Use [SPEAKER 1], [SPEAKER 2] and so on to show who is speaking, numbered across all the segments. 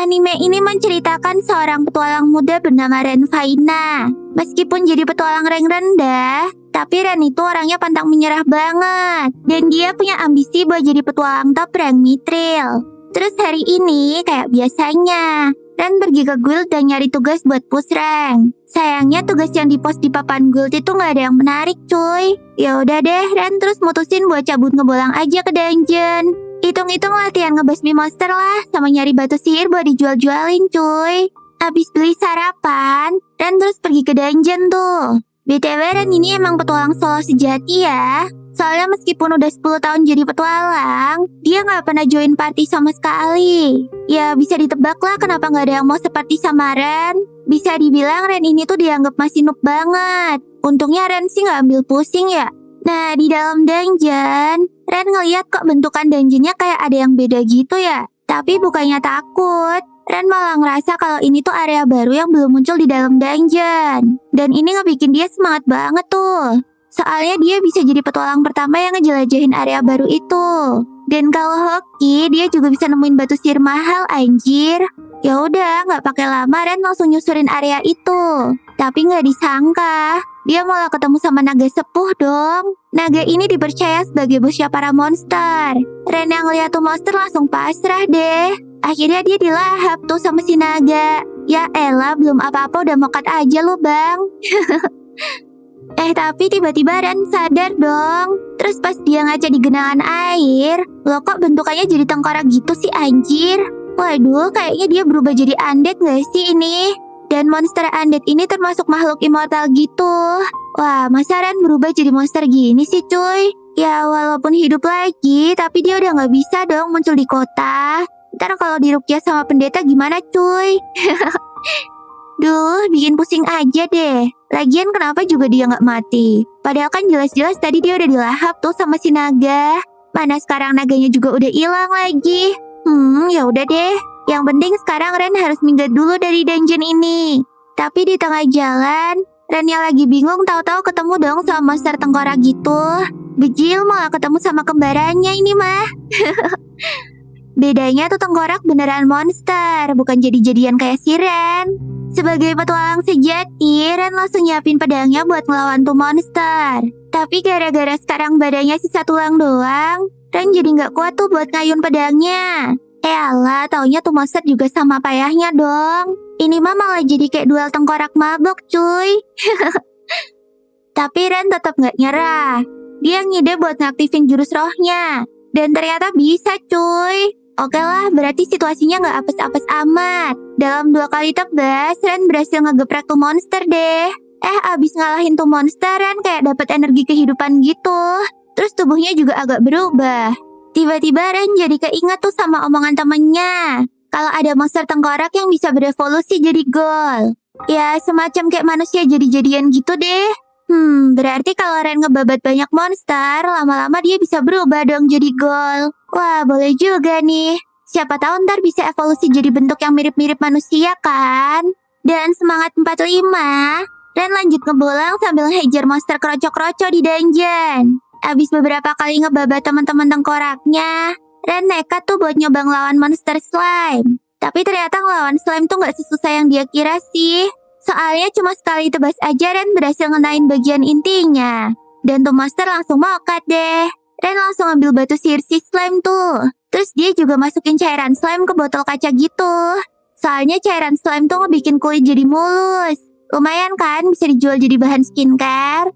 [SPEAKER 1] Anime ini menceritakan seorang petualang muda bernama Ren Faina. Meskipun jadi petualang rank rendah, tapi Ren itu orangnya pantang menyerah banget. Dan dia punya ambisi buat jadi petualang top rank Mithril. Terus hari ini, kayak biasanya, Ren pergi ke guild dan nyari tugas buat push rank. Sayangnya tugas yang dipost di papan guild itu nggak ada yang menarik cuy. Ya udah deh, Ren terus mutusin buat cabut ngebolang aja ke dungeon. Hitung-hitung latihan ngebasmi monster lah, sama nyari batu sihir buat dijual-jualin cuy. Abis beli sarapan, Ren terus pergi ke dungeon tuh. BTW Ren ini emang petualang solo sejati ya. Soalnya meskipun udah 10 tahun jadi petualang, dia nggak pernah join party sama sekali. Ya bisa ditebak lah kenapa nggak ada yang mau separty sama Ren. Bisa dibilang Ren ini tuh dianggap masih noob banget. Untungnya Ren sih nggak ambil pusing ya. Nah di dalam dungeon, Ren ngeliat kok bentukan dungeonnya kayak ada yang beda gitu ya. Tapi bukannya takut, Ren malah ngerasa kalau ini tuh area baru yang belum muncul di dalam dungeon. Dan ini ngebikin dia semangat banget tuh. Soalnya dia bisa jadi petualang pertama yang ngejelajahin area baru itu. Dan kalau hoki, dia juga bisa nemuin batu sihir mahal anjir. Ya udah, nggak pakai lama Ren langsung nyusurin area itu. Tapi nggak disangka, dia malah ketemu sama naga sepuh dong. Naga ini dipercaya sebagai bosnya para monster. Ren yang lihat tuh monster langsung pasrah deh. Akhirnya dia dilahap tuh sama si naga. Ya elah, belum apa-apa udah mokat aja lu bang. Tapi tiba-tiba Ren sadar dong. Terus pas dia ngaca di genangan air, loh kok bentukannya jadi tengkorak gitu sih anjir. Waduh, kayaknya dia berubah jadi undead gak sih ini? Dan monster undead ini termasuk makhluk immortal gitu. Wah, masa Ren berubah jadi monster gini sih cuy? Ya walaupun hidup lagi, tapi dia udah gak bisa dong muncul di kota. Ntar kalau diruqyah sama pendeta gimana cuy? Duh, bikin pusing aja deh. Lagian kenapa juga dia nggak mati? Padahal kan jelas-jelas tadi dia udah dilahap tuh sama si naga. Mana sekarang naganya juga udah hilang lagi. Ya udah deh. Yang penting sekarang Ren harus minggat dulu dari dungeon ini. Tapi di tengah jalan, Ren yang lagi bingung tahu-tahu ketemu dong sama monster tengkorak gitu. Bejil malah ketemu sama kembarannya ini mah. Bedanya tuh tengkorak beneran monster, bukan jadi-jadian kayak si Ren. Sebagai petualang sejati, Ren langsung nyiapin pedangnya buat ngelawan tuh monster. Tapi gara-gara sekarang badannya sisa tulang doang, Ren jadi nggak kuat tuh buat ngayun pedangnya. Alah, taunya tuh monster juga sama payahnya dong. Ini mah malah jadi kayak duel tengkorak mabok cuy. Tapi Ren tetap nggak nyerah. Dia ngide buat ngaktifin jurus rohnya. Dan ternyata bisa cuy. Oke lah, berarti situasinya nggak apes-apes amat. Dalam 2 kali tebas, Ren berhasil ngegeprek tuh monster deh. Abis ngalahin tuh monster, Ren kayak dapet energi kehidupan gitu. Terus tubuhnya juga agak berubah. Tiba-tiba Ren jadi keinget tuh sama omongan temennya. Kalau ada monster tengkorak yang bisa berevolusi jadi ghoul. Ya, semacam kayak manusia jadi-jadian gitu deh. Berarti kalau Ren ngebabat banyak monster, lama-lama dia bisa berubah dong jadi ghoul. Wah, boleh juga nih. Siapa tahu ntar bisa evolusi jadi bentuk yang mirip-mirip manusia kan? Dan semangat 45, Ren lanjut ngebolang sambil ngehajar monster kroco-kroco di dungeon. Abis beberapa kali ngebabat teman-teman tengkoraknya, Ren nekat tuh buat nyoba ngelawan monster slime. Tapi ternyata ngelawan slime tuh gak sesusah yang dia kira sih. Soalnya cuma sekali tebas aja Ren berhasil ngenain bagian intinya. Dan tuh monster langsung mokat deh. Ren langsung ambil batu sihir si slime tuh. Terus dia juga masukin cairan slime ke botol kaca gitu. Soalnya cairan slime tuh ngebikin kulit jadi mulus. Lumayan kan bisa dijual jadi bahan skincare.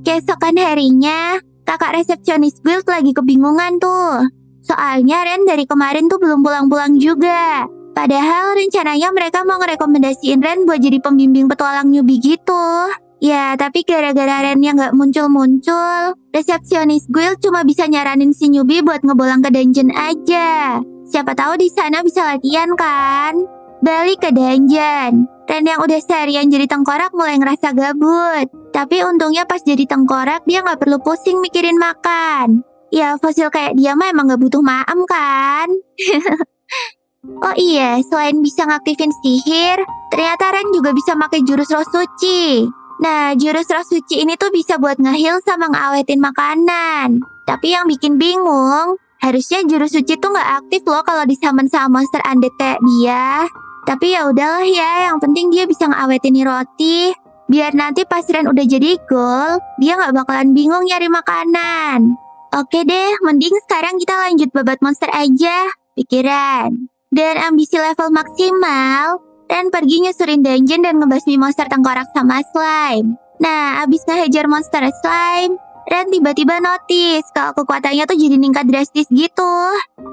[SPEAKER 1] Keesokan harinya, kakak resepsionis guild lagi kebingungan tuh. Soalnya Ren dari kemarin tuh belum pulang-pulang juga. Padahal rencananya mereka mau ngerekomendasiin Ren buat jadi pembimbing petualang newbie gitu. Ya, tapi gara-gara Rennya nggak muncul-muncul, resepsionis guild cuma bisa nyaranin si newbie buat ngebolang ke dungeon aja. Siapa tahu di sana bisa latihan kan? Balik ke dungeon. Ren yang udah seharian jadi tengkorak mulai ngerasa gabut. Tapi untungnya pas jadi tengkorak dia nggak perlu pusing mikirin makan. Ya, fosil kayak dia mah emang nggak butuh maem kan? Oh iya, selain bisa ngaktifin sihir, ternyata Ren juga bisa pakai jurus roh suci. Nah, jurus roh suci ini tuh bisa buat nge-heal sama ngawetin makanan. Tapi yang bikin bingung, Harusnya jurus suci tuh nggak aktif loh kalau disummon sama monster undead kayak dia. Tapi ya udahlah ya, yang penting dia bisa ngawetin nih roti. Biar nanti pas Ren udah jadi gold, dia nggak bakalan bingung nyari makanan. Oke deh, mending sekarang kita lanjut babat monster aja, pikiran. Dan ambisi level maksimal, Ren pergi nyusurin dungeon dan ngebasmi monster tengkorak sama slime. Nah, abis ngehajar monster slime, Ren tiba-tiba notice kalau kekuatannya tuh jadi ningkat drastis gitu.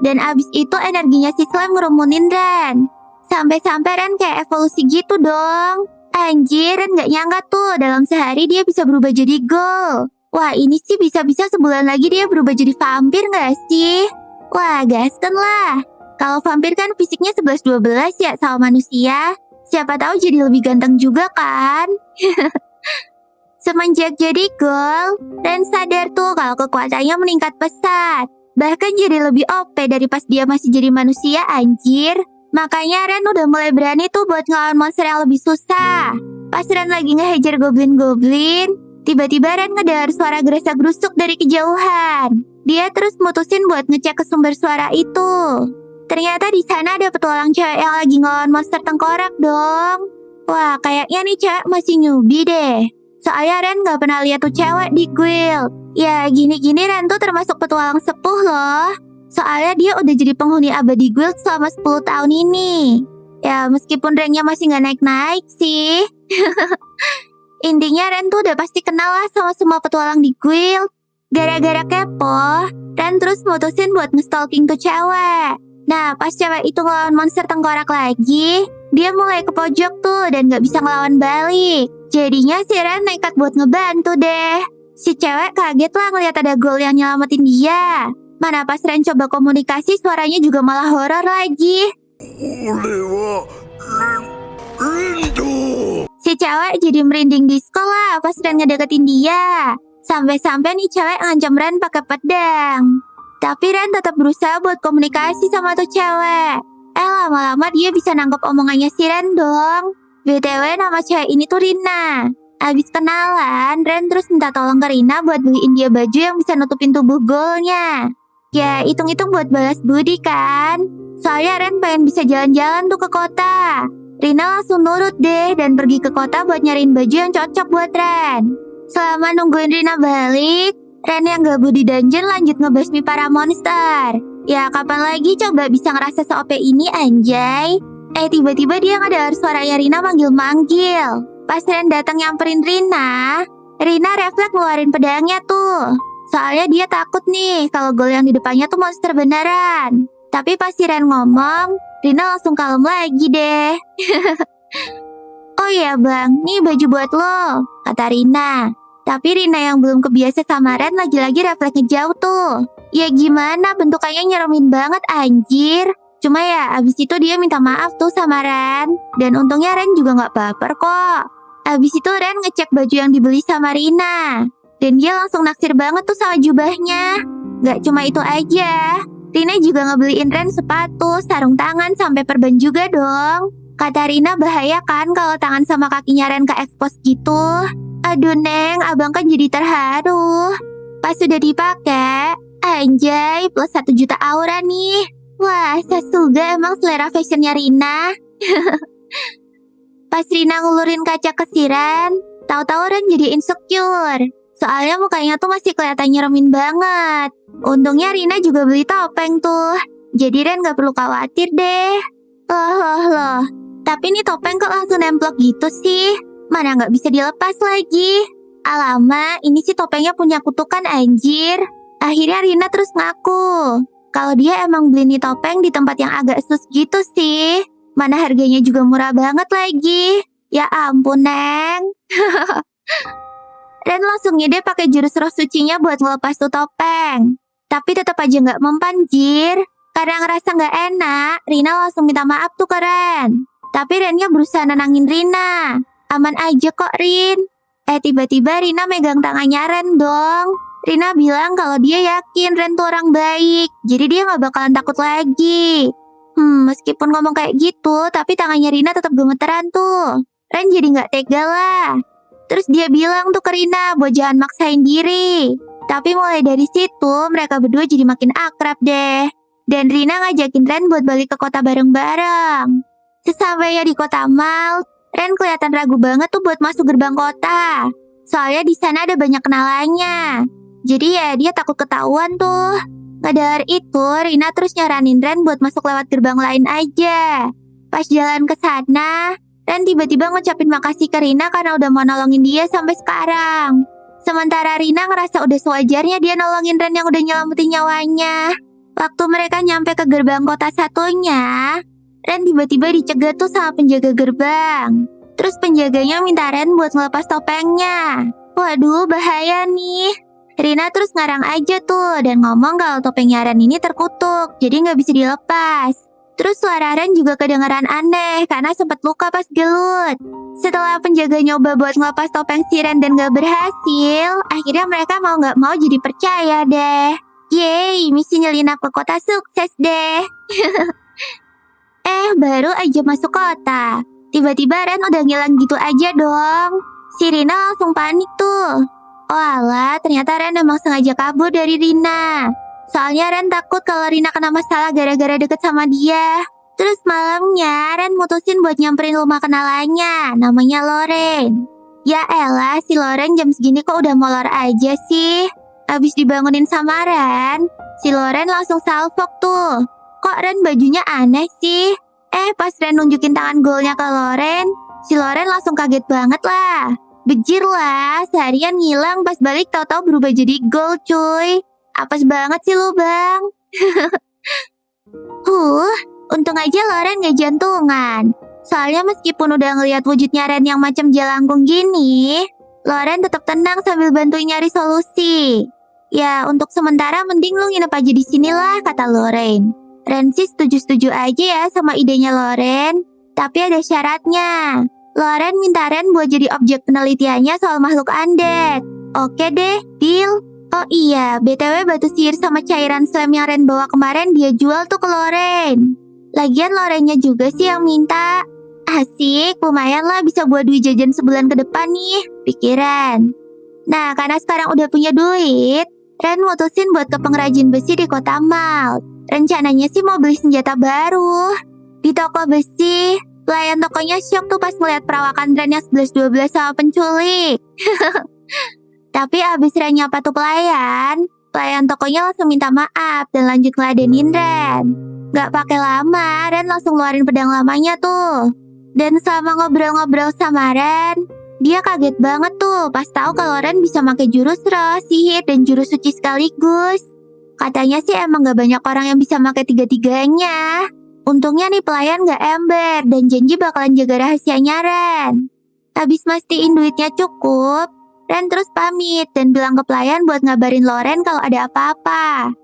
[SPEAKER 1] Dan abis itu energinya si slime ngerumunin Ren. Sampai-sampai Ren kayak evolusi gitu dong. Anjir, Ren gak nyangka tuh dalam sehari dia bisa berubah jadi gold. Wah, ini sih bisa-bisa sebulan lagi dia berubah jadi vampir gak sih? Wah, gasken lah. Kalau vampir kan fisiknya 11-12 ya sama manusia. Siapa tahu jadi lebih ganteng juga kan? Semenjak jadi gold, Ren sadar tuh kalau kekuatannya meningkat pesat. Bahkan jadi lebih OP dari pas dia masih jadi manusia, anjir. Makanya Ren udah mulai berani tuh buat ngelawan monster yang lebih susah. Pas Ren lagi ngehajar goblin-goblin, tiba-tiba Ren ngedengar suara gerasa-gerusuk dari kejauhan. Dia terus mutusin buat ngecek ke sumber suara itu. Ternyata di sana ada petualang cewek yang lagi ngelawan monster tengkorak dong. Wah, kayaknya nih cewek masih newbie deh. Soalnya Ren gak pernah lihat tuh cewek di guild. Ya gini-gini Ren tuh termasuk petualang sepuh loh. Soalnya dia udah jadi penghuni abadi guild selama 10 tahun ini. Ya meskipun ranknya masih gak naik-naik sih. Intinya Ren tuh udah pasti kenal lah sama semua petualang di guild. Gara-gara kepo, Ren terus mutusin buat nge-stalking tuh cewek. Nah pas cewek itu ngelawan monster tengkorak lagi, dia mulai ke pojok tuh dan gak bisa ngelawan balik. Jadinya si Ren nekat buat ngebantu deh. Si cewek kaget lah ngeliat ada goal yang nyelamatin dia. Mana pas Ren coba komunikasi suaranya juga malah horor lagi. Si cewek jadi merinding di sekolah pas Ren ngedeketin dia. Sampai-sampai nih cewek ngancam Ren pakai pedang. Tapi Ren tetap berusaha buat komunikasi sama tuh cewek. Lama-lama dia bisa nangkep omongannya si Ren dong. BTW nama cewek ini tuh Rina. Abis kenalan, Ren terus minta tolong ke Rina buat beliin dia baju yang bisa nutupin tubuh golnya. Ya, hitung-hitung buat balas budi kan. Soalnya Ren pengen bisa jalan-jalan tuh ke kota. Rina langsung nurut deh dan pergi ke kota buat nyariin baju yang cocok buat Ren. Selama nungguin Rina balik, Ren yang gabut di dungeon lanjut ngebasmi para monster. Ya, kapan lagi coba bisa ngerasa se-OP ini anjay. Tiba-tiba dia ngedengar suaranya Rina manggil-manggil. Pas Ren datang nyamperin Rina refleks ngeluarin pedangnya tuh. Soalnya dia takut nih kalau gol yang di depannya tuh monster beneran. Tapi pas si Ren ngomong, Rina langsung kalem lagi deh. Oh iya bang, nih baju buat lo, kata Rina. Tapi Rina yang belum kebiasa sama Ren lagi-lagi refleks ngejauh tuh. Ya gimana, bentukannya nyeremin banget anjir. Cuma ya abis itu dia minta maaf tuh sama Ren. Dan untungnya Ren juga gak baper kok. Abis itu Ren ngecek baju yang dibeli sama Rina. Dan dia langsung naksir banget tuh sama jubahnya. Gak cuma itu aja, Rina juga ngebeliin Ren sepatu, sarung tangan, sampai perban juga dong. Kata Rina bahaya kan kalau tangan sama kakinya Ren ke-expose gitu. Aduh Neng, abang kan jadi terharu. Pas sudah dipakai, anjay plus 1 juta aura nih. Wah, sasuga emang selera fashionnya Rina. Pas Rina ngulurin kaca ke si Ren, tahu-tahu Ren jadi insecure. Soalnya mukanya tuh masih kelihatan nyeremin banget. Untungnya Rina juga beli topeng tuh. Jadi Ren gak perlu khawatir deh. Loh. Tapi nih topeng kok langsung nemplok gitu sih? Mana gak bisa dilepas lagi? Alamak, ini sih topengnya punya kutukan anjir. Akhirnya Rina terus ngaku kalau dia emang beli nih topeng di tempat yang agak sus gitu sih. Mana harganya juga murah banget lagi. Ya ampun Neng. Ren langsung ngide pakai jurus roh sucinya buat ngelepas tuh topeng. Tapi tetap aja nggak mempan jir. Karena ngerasa nggak enak, Rina langsung minta maaf tuh ke Ren. Tapi Rennya berusaha nenangin Rina. Aman aja kok Rin. Tiba-tiba Rina megang tangannya Ren dong. Rina bilang kalau dia yakin Ren tuh orang baik. Jadi dia nggak bakalan takut lagi. Meskipun ngomong kayak gitu, tapi tangannya Rina tetap gemeteran tuh. Ren jadi nggak tega lah. Terus dia bilang tuh ke Rina buat jangan maksain diri. Tapi mulai dari situ mereka berdua jadi makin akrab deh. Dan Rina ngajakin Ren buat balik ke kota bareng-bareng. Sesampainya di kota Malt, Ren kelihatan ragu banget tuh buat masuk gerbang kota. Soalnya di sana ada banyak kenalannya. Jadi ya dia takut ketahuan tuh. Ngadar itu, Rina terus nyaranin Ren buat masuk lewat gerbang lain aja. Pas jalan ke sana, Ren tiba-tiba ngucapin makasih ke Rina karena udah mau nolongin dia sampai sekarang. Sementara Rina ngerasa udah sewajarnya dia nolongin Ren yang udah nyelamatin nyawanya. Waktu mereka nyampe ke gerbang kota satunya, Ren tiba-tiba dicegat tuh sama penjaga gerbang. Terus penjaganya minta Ren buat ngelepas topengnya. Waduh, bahaya nih. Rina terus ngarang aja tuh dan ngomong kalau topengnya Ren ini terkutuk, jadi nggak bisa dilepas. Terus suara Ren juga kedengeran aneh karena sempat luka pas gelut. Setelah penjaga nyoba buat ngelepas topeng si Ren dan gak berhasil, akhirnya mereka mau gak mau jadi percaya deh. Yeay, misi nyelinap ke kota sukses deh. Baru aja masuk kota. Tiba-tiba Ren udah ngilang gitu aja dong. Si Rina langsung panik tuh. Oh alah, ternyata Ren emang sengaja kabur dari Rina. Soalnya Ren takut kalau Rina kena masalah gara-gara deket sama dia. Terus malamnya Ren mutusin buat nyamperin rumah kenalannya, namanya Loren. Ya elah, si Loren jam segini kok udah molor aja sih. Abis dibangunin sama Ren, si Loren langsung salfok tuh. Kok Ren bajunya aneh sih? Pas Ren nunjukin tangan golnya ke Loren, si Loren langsung kaget banget lah. Bejir lah, seharian ngilang pas balik tahu-tahu berubah jadi gol cuy. Apes banget sih lu bang. Untung aja Loren gak jantungan. Soalnya meskipun udah ngeliat wujudnya Ren yang macam jelangkung gini, Loren tetap tenang sambil bantuin nyari solusi. Ya untuk sementara mending lu nginep aja di sini lah, kata Loren. Ren sih setuju-setuju aja ya sama idenya Loren. Tapi ada syaratnya. Loren minta Ren buat jadi objek penelitiannya soal makhluk undead. Oke deh, deal. Oh iya, BTW batu sihir sama cairan slime yang Ren bawa kemarin dia jual tuh ke Loren. Lagian Lorennya juga sih yang minta. Asik, lumayan lah bisa buat duit jajan sebulan ke depan nih, pikiran. Nah, karena sekarang udah punya duit, Ren mutusin buat ke pengrajin besi di kota Malt. Rencananya sih mau beli senjata baru. Di toko besi, pelayan tokonya syok tuh pas ngeliat perawakan Ren yang 11-12 sama penculik. Tapi abis Ren nyapa tuh pelayan tokonya langsung minta maaf dan lanjut ngeladenin Ren. Gak pakai lama, Ren langsung ngeluarin pedang lamanya tuh. Dan selama ngobrol-ngobrol sama Ren, dia kaget banget tuh pas tahu kalau Ren bisa pakai jurus roh, sihir, dan jurus suci sekaligus. Katanya sih emang gak banyak orang yang bisa pakai tiga-tiganya. Untungnya nih pelayan gak ember dan janji bakalan jaga rahasianya Ren. Habis mastiin duitnya cukup, Ren terus pamit dan bilang ke pelayan buat ngabarin Loren kalau ada apa-apa.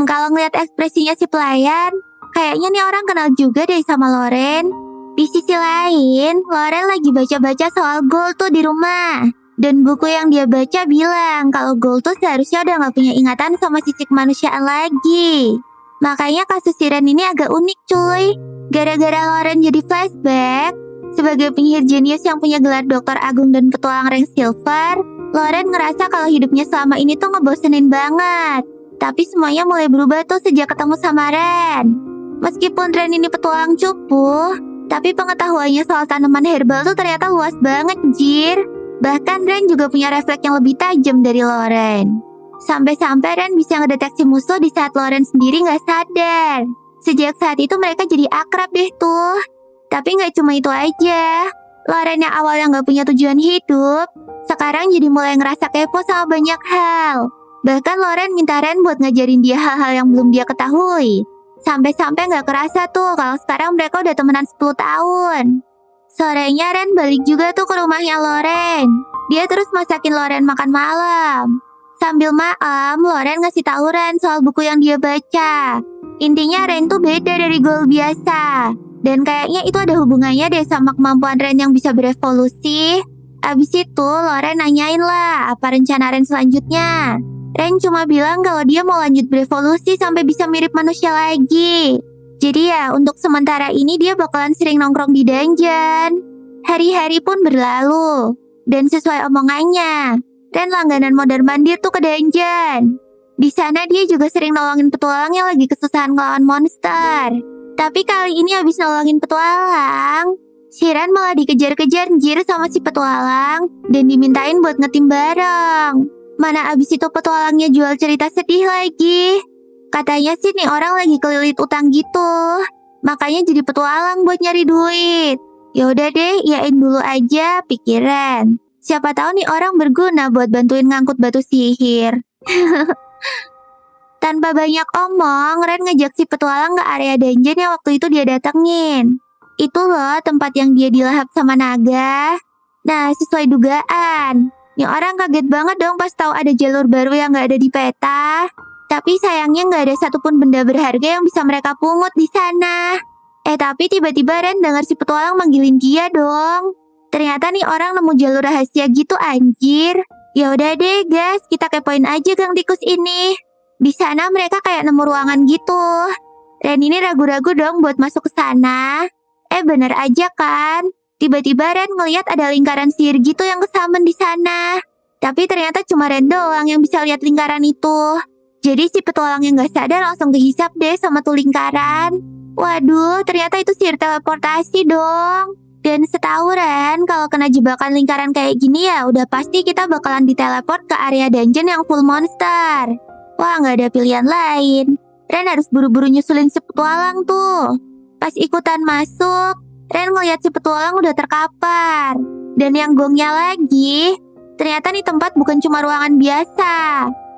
[SPEAKER 1] Kalau ngeliat ekspresinya si pelayan, kayaknya nih orang kenal juga deh sama Loren. Di sisi lain, Loren lagi baca-baca soal Gold tuh di rumah. Dan buku yang dia baca bilang kalau Gold tuh seharusnya udah gak punya ingatan sama sisi kemanusiaan lagi. Makanya kasus si Ren ini agak unik cuy. Gara-gara Loren jadi flashback, sebagai penyihir jenius yang punya gelar Doktor Agung dan petualang rank Silver, Loren ngerasa kalau hidupnya selama ini tuh ngebosenin banget. Tapi semuanya mulai berubah tuh sejak ketemu sama Ren. Meskipun Ren ini petualang cupu, tapi pengetahuannya soal tanaman herbal tuh ternyata luas banget, jir. Bahkan Ren juga punya refleks yang lebih tajam dari Loren. Sampai-sampai Ren bisa ngedeteksi musuh di saat Loren sendiri gak sadar. Sejak saat itu mereka jadi akrab deh tuh. Tapi gak cuma itu aja. Loren yang awalnya gak punya tujuan hidup, sekarang jadi mulai ngerasa kepo sama banyak hal. Bahkan Loren minta Ren buat ngajarin dia hal-hal yang belum dia ketahui. Sampai-sampai gak kerasa tuh kalau sekarang mereka udah temenan 10 tahun. Sorenya Ren balik juga tuh ke rumahnya Loren. Dia terus masakin Loren makan malam. Sambil malam, Loren ngasih tahu Ren soal buku yang dia baca. Intinya Ren tuh beda dari Gold biasa. Dan kayaknya itu ada hubungannya deh sama kemampuan Ren yang bisa berevolusi. Abis itu Loren nanyain lah apa rencana Ren selanjutnya. Ren cuma bilang kalau dia mau lanjut berevolusi sampai bisa mirip manusia lagi. Jadi ya untuk sementara ini dia bakalan sering nongkrong di dungeon. Hari-hari pun berlalu. Dan sesuai omongannya, Ren langganan mondar-mandir tuh ke dungeon. Di sana dia juga sering nolongin petualang yang lagi kesusahan ngelawan monster. Tapi kali ini habis nolongin petualang, si Ren malah dikejar-kejar anjir sama si petualang dan dimintain buat ngetim bareng. Mana abis itu petualangnya jual cerita sedih lagi. Katanya sih nih orang lagi kelilit utang gitu. Makanya jadi petualang buat nyari duit. Yaudah deh, iyain dulu aja, pikiran. Siapa tahu nih orang berguna buat bantuin ngangkut batu sihir. Tanpa banyak omong, Ren ngajak si petualang ke area dungeon yang waktu itu dia datengin. Itu loh tempat yang dia dilahap sama naga. Nah, sesuai dugaan. Nih orang kaget banget dong pas tahu ada jalur baru yang gak ada di peta. Tapi sayangnya gak ada satupun benda berharga yang bisa mereka pungut di sana. Tapi tiba-tiba Ren dengar si petualang manggilin dia dong. Ternyata nih orang nemu jalur rahasia gitu anjir. Ya udah deh guys, kita kepoin aja gang tikus ini. Di sana mereka kayak nemu ruangan gitu. Ren ini ragu-ragu dong buat masuk ke sana. Bener aja kan? Tiba-tiba Ren ngeliat ada lingkaran sihir gitu yang kesamen di sana. Tapi ternyata cuma Ren doang yang bisa lihat lingkaran itu. Jadi si petualang yang gak sadar langsung kehisap deh sama tuh lingkaran. Waduh, ternyata itu sihir teleportasi dong. Dan setahu Ren, kalau kena jebakan lingkaran kayak gini ya udah pasti kita bakalan diteleport ke area dungeon yang full monster. Wah, gak ada pilihan lain. Ren harus buru-buru nyusulin si petualang tuh. Pas ikutan masuk, Ren ngeliat si petualang udah terkapar. Dan yang gongnya lagi, ternyata nih tempat bukan cuma ruangan biasa.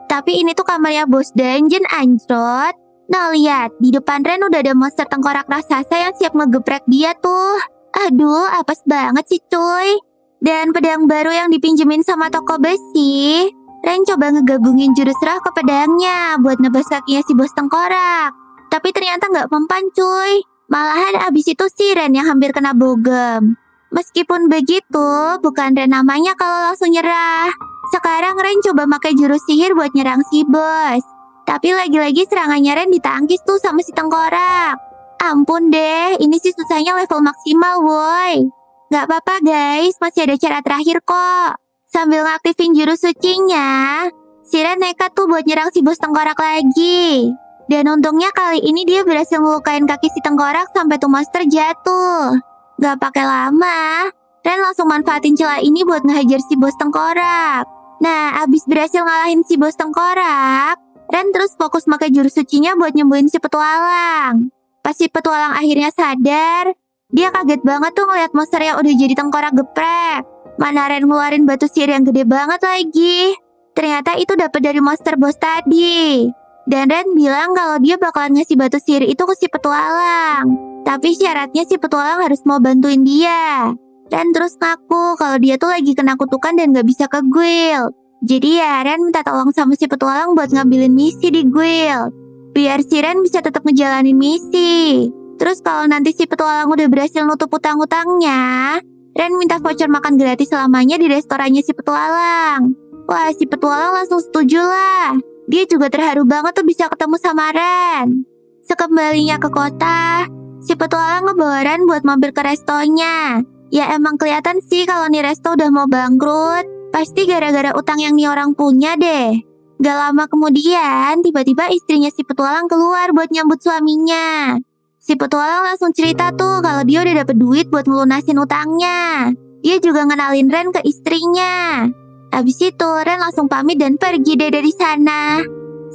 [SPEAKER 1] Tapi ini tuh kamarnya bos dungeon anjrot. Nah lihat, di depan Ren udah ada monster tengkorak raksasa yang siap ngegeprek dia tuh. Aduh, apes banget sih cuy. Dan pedang baru yang dipinjemin sama toko besi. Ren coba ngegabungin jurus roh ke pedangnya buat nebas kakinya si bos tengkorak. Tapi ternyata nggak mempan cuy. Malahan abis itu si Ren yang hampir kena bogem. Meskipun begitu, bukan Ren namanya kalau langsung nyerah. Sekarang Ren coba pakai jurus sihir buat nyerang si bos. Tapi lagi-lagi serangannya Ren ditangkis tuh sama si tengkorak. Ampun deh, ini sih susahnya level maksimal woi. Gak apa-apa guys, masih ada cara terakhir kok. Sambil ngaktifin jurus sucinya, si Ren nekat tuh buat nyerang si bos tengkorak lagi. Dan untungnya kali ini dia berhasil ngelukain kaki si tengkorak sampai tuh monster jatuh. Gak pakai lama, Ren langsung manfaatin celah ini buat ngehajar si bos tengkorak. Nah, abis berhasil ngalahin si bos tengkorak, Ren terus fokus pakai jurus sucinya buat nyembuhin si petualang. Pas si petualang akhirnya sadar, dia kaget banget tuh ngeliat monster yang udah jadi tengkorak geprek. Mana Ren ngeluarin batu sihir yang gede banget lagi. Ternyata itu dapat dari monster bos tadi. Dan Ren bilang kalau dia bakalan ngasih batu sihir itu ke si petualang. Tapi syaratnya si petualang harus mau bantuin dia. Ren terus ngaku kalau dia tuh lagi kena kutukan dan gak bisa ke guild. Jadi ya Ren minta tolong sama si petualang buat ngambilin misi di guild. Biar si Ren bisa tetap ngejalanin misi. Terus kalau nanti si petualang udah berhasil nutup utang-utangnya, Ren minta voucher makan gratis selamanya di restorannya si petualang. Wah, si petualang langsung setuju lah. Dia juga terharu banget tuh bisa ketemu sama Ren. Sekembalinya ke kota, si petualang ngebawa Ren buat mampir ke restonya. Ya emang kelihatan sih kalau nih resto udah mau bangkrut. Pasti gara-gara utang yang nih orang punya deh. Gak lama kemudian, tiba-tiba istrinya si petualang keluar buat nyambut suaminya. Si petualang langsung cerita tuh kalau dia udah dapet duit buat ngelunasin utangnya. Dia juga ngenalin Ren ke istrinya. Habis itu, Ren langsung pamit dan pergi deh dari sana.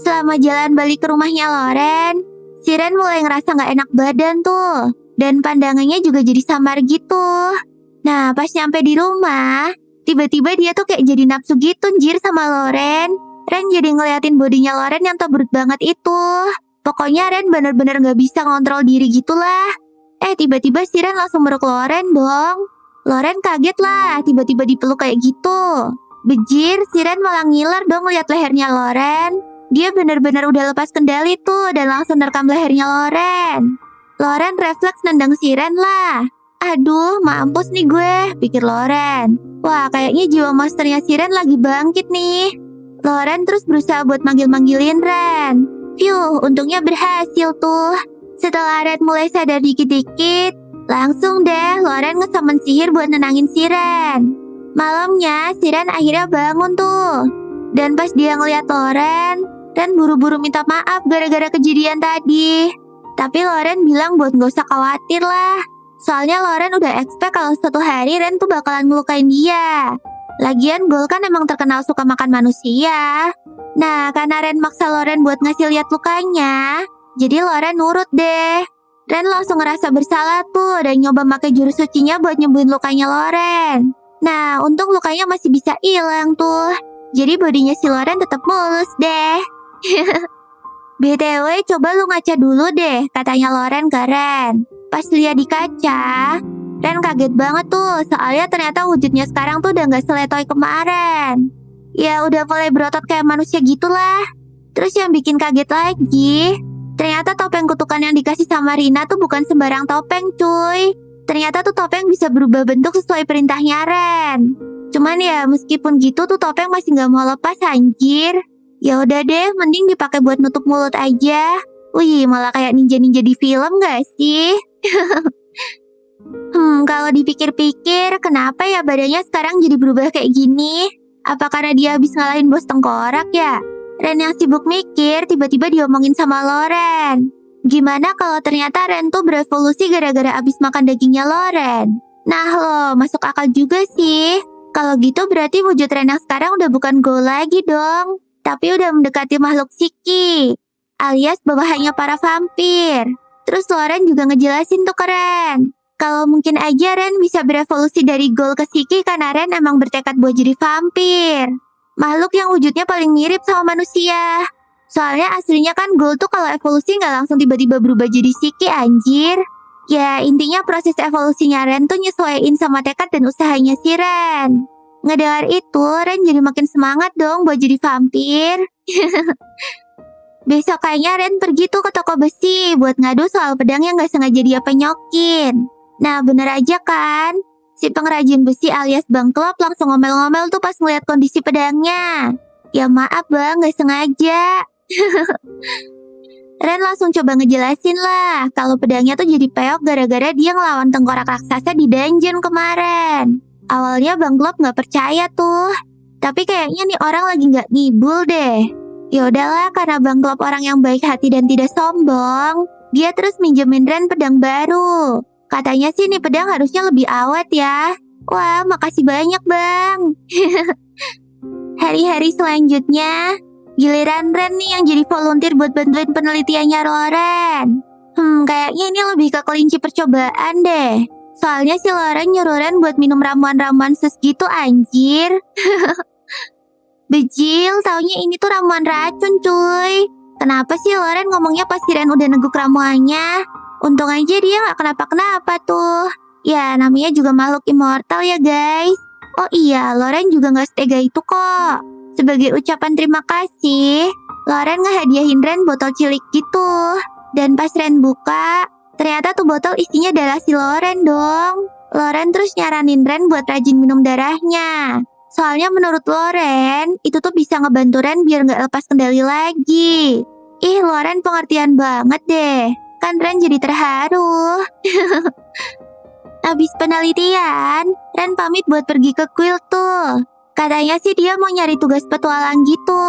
[SPEAKER 1] Selama jalan balik ke rumahnya Loren, si Ren mulai ngerasa gak enak badan tuh. Dan pandangannya juga jadi samar gitu. Nah, pas nyampe di rumah, tiba-tiba dia tuh kayak jadi nafsu gitu njir sama Loren. Ren jadi ngeliatin bodinya Loren yang tobrut banget itu. Pokoknya Ren bener-bener gak bisa ngontrol diri gitulah. Tiba-tiba si Ren langsung meluk Loren dong. Loren kaget lah, tiba-tiba dipeluk kayak gitu. Bejir, si Ren malah ngiler dong lihat lehernya Loren. Dia bener-bener udah lepas kendali tuh dan langsung nerekam lehernya Loren. Loren refleks nendang si Ren lah. Aduh, mampus nih gue, pikir Loren. Wah, kayaknya jiwa monsternya si Ren lagi bangkit nih. Loren terus berusaha buat manggil-manggilin Ren. Phew, untungnya berhasil tuh. Setelah Ren mulai sadar dikit-dikit, langsung deh Loren nge-summon sihir buat nenangin si Ren. Malamnya, si Ren akhirnya bangun tuh. Dan pas dia ngeliat Loren, Ren buru-buru minta maaf gara-gara kejadian tadi. Tapi Loren bilang buat gak usah khawatir lah. Soalnya Loren udah expect kalau suatu hari Ren tuh bakalan ngelukain dia. Lagian Gol kan emang terkenal suka makan manusia. Nah, karena Ren maksa Loren buat ngasih lihat lukanya, jadi Loren nurut deh. Ren langsung ngerasa bersalah tuh dan nyoba pakai jurus sucinya buat nyembuhin lukanya Loren. Nah, untung lukanya masih bisa hilang tuh. Jadi bodinya si Loren tetap mulus deh. BTW, coba lu ngaca dulu deh, katanya Loren ke Ren. Pas lihat di kaca, Ren kaget banget tuh, soalnya ternyata wujudnya sekarang tuh udah gak seletoy kemarin. Ya udah mulai berotot kayak manusia gitulah. Terus yang bikin kaget lagi, ternyata topeng kutukan yang dikasih sama Rina tuh bukan sembarang topeng cuy. Ternyata tuh topeng bisa berubah bentuk sesuai perintahnya Ren. Cuman ya meskipun gitu tuh topeng masih gak mau lepas anjir. Ya udah deh, mending dipakai buat nutup mulut aja. Wih, malah kayak ninja-ninja di film gak sih? Kalau dipikir-pikir, kenapa ya badannya sekarang jadi berubah kayak gini? Apa karena dia habis ngalahin bos tengkorak ya? Ren yang sibuk mikir, tiba-tiba diomongin sama Loren. Gimana kalau ternyata Ren tuh berevolusi gara-gara abis makan dagingnya Loren? Nah loh, masuk akal juga sih. Kalau gitu berarti wujud Ren yang sekarang udah bukan Go lagi dong. Tapi udah mendekati makhluk psiki, alias bawahannya para vampir. Terus Loren juga ngejelasin tuh ke Ren. Kalau mungkin aja Ren bisa berevolusi dari Ghoul ke Psiki karena Ren emang bertekad buat jadi vampir. Makhluk yang wujudnya paling mirip sama manusia. Soalnya aslinya kan Ghoul tuh kalau evolusi nggak langsung tiba-tiba berubah jadi Psiki anjir. Ya intinya proses evolusinya Ren tuh nyesuaiin sama tekad dan usahanya si Ren. Ngedengar itu Ren jadi makin semangat dong buat jadi vampir. Besok kayaknya Ren pergi tuh ke toko besi buat ngadu soal pedang yang gak sengaja dia penyokin. Nah bener aja kan? Si pengrajin besi alias Bang Klop langsung ngomel-ngomel tuh pas ngeliat kondisi pedangnya. Ya maaf bang, gak sengaja. Ren langsung coba ngejelasin lah kalau pedangnya tuh jadi peok gara-gara dia ngelawan tengkorak raksasa di dungeon kemarin. Awalnya Bang Klop gak percaya tuh. Tapi kayaknya nih orang lagi gak ngibul deh. Ya udahlah, karena Bang Klop orang yang baik hati dan tidak sombong, dia terus minjemin Ren pedang baru. Katanya sih nih pedang harusnya lebih awet ya. Wah, makasih banyak bang. Hari-hari selanjutnya, giliran Ren nih yang jadi volunteer buat bantuin penelitiannya Loren. Kayaknya ini lebih ke kelinci percobaan deh. Soalnya si Loren nyuruh Ren buat minum ramuan-ramuan sus gitu anjir. Bejil, taunya ini tuh ramuan racun cuy. Kenapa sih Loren ngomongnya pas si Ren udah neguk ramuannya? Untung aja dia gak kenapa-kenapa tuh. Ya namanya juga makhluk immortal ya guys. Oh iya, Loren juga gak setega itu kok. Sebagai ucapan terima kasih, Loren ngehadiahin Ren botol cilik gitu. Dan pas Ren buka, ternyata tuh botol isinya adalah si Loren dong. Loren terus nyaranin Ren buat rajin minum darahnya. Soalnya menurut Loren, itu tuh bisa ngebantu Ren biar gak lepas kendali lagi. Ih, Loren pengertian banget deh. Kan Ren jadi terharu. Abis penelitian, Ren pamit buat pergi ke kuil tuh. Katanya sih dia mau nyari tugas petualang gitu.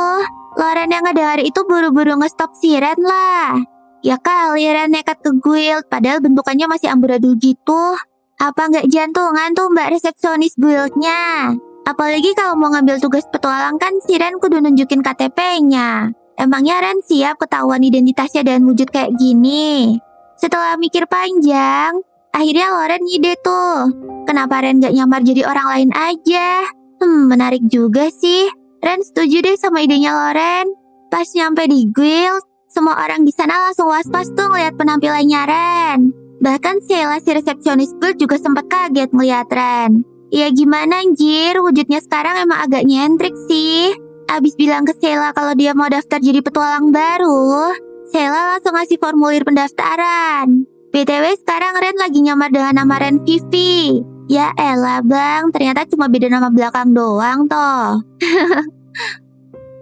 [SPEAKER 1] Loren yang ngedengar itu buru-buru ngestop si Ren lah. Ya kali Ren nekat ke guild, padahal bentukannya masih amburadul gitu. Apa nggak jantungan tuh mbak resepsionis guildnya? Apalagi kalau mau ngambil tugas petualang kan si Ren kudu nunjukin KTP-nya. Emangnya Ren siap ketahuan identitasnya dan wujud kayak gini? Setelah mikir panjang, akhirnya Loren ngide tuh. Kenapa Ren gak nyamar jadi orang lain aja? Menarik juga sih. Ren setuju deh sama idenya Loren. Pas nyampe di guild, semua orang di sana langsung was-was tuh ngeliat penampilannya Ren. Bahkan Sheila si resepsionis guild juga sempat kaget ngeliat Ren. Ya gimana anjir, wujudnya sekarang emang agak nyentrik sih. Abis bilang ke Sheila kalau dia mau daftar jadi petualang baru, Sheila langsung ngasih formulir pendaftaran. BTW sekarang Ren lagi nyamar dengan nama Ren Vivi. Ya elah bang, ternyata cuma beda nama belakang doang toh.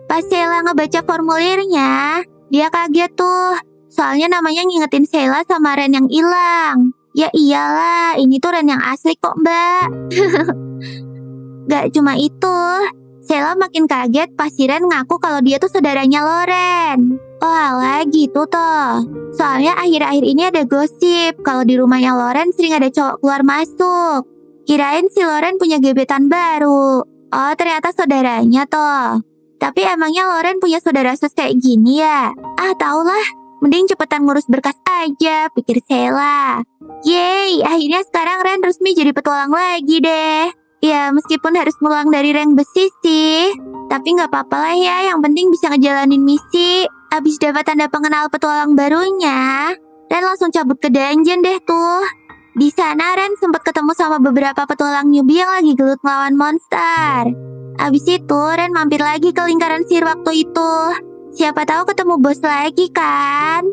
[SPEAKER 1] Pas Sheila ngebaca formulirnya, dia kaget tuh. Soalnya namanya ngingetin Sheila sama Ren yang hilang. Ya iyalah, ini tuh Ren yang asli kok mbak. Gak cuma itu, Sheila makin kaget pas si Ren ngaku kalau dia tuh saudaranya Loren. Oh alah gitu toh. Soalnya akhir-akhir ini ada gosip kalau di rumahnya Loren sering ada cowok keluar masuk. Kirain si Loren punya gebetan baru. Oh ternyata saudaranya toh. Tapi emangnya Loren punya saudara sus kayak gini ya? Ah taulah, mending cepetan ngurus berkas aja, pikir Sheila. Yeay, akhirnya sekarang Ren resmi jadi petualang lagi deh. Ya meskipun harus ngulang dari rank besi sih, tapi nggak apa-apa lah ya, yang penting bisa ngejalanin misi. Abis dapat tanda pengenal petualang barunya, Ren langsung cabut ke dungeon deh tuh. Di sana Ren sempat ketemu sama beberapa petualang newbie yang lagi gelut ngelawan monster. Abis itu Ren mampir lagi ke lingkaran sihir waktu itu. Siapa tahu ketemu bos lagi kan?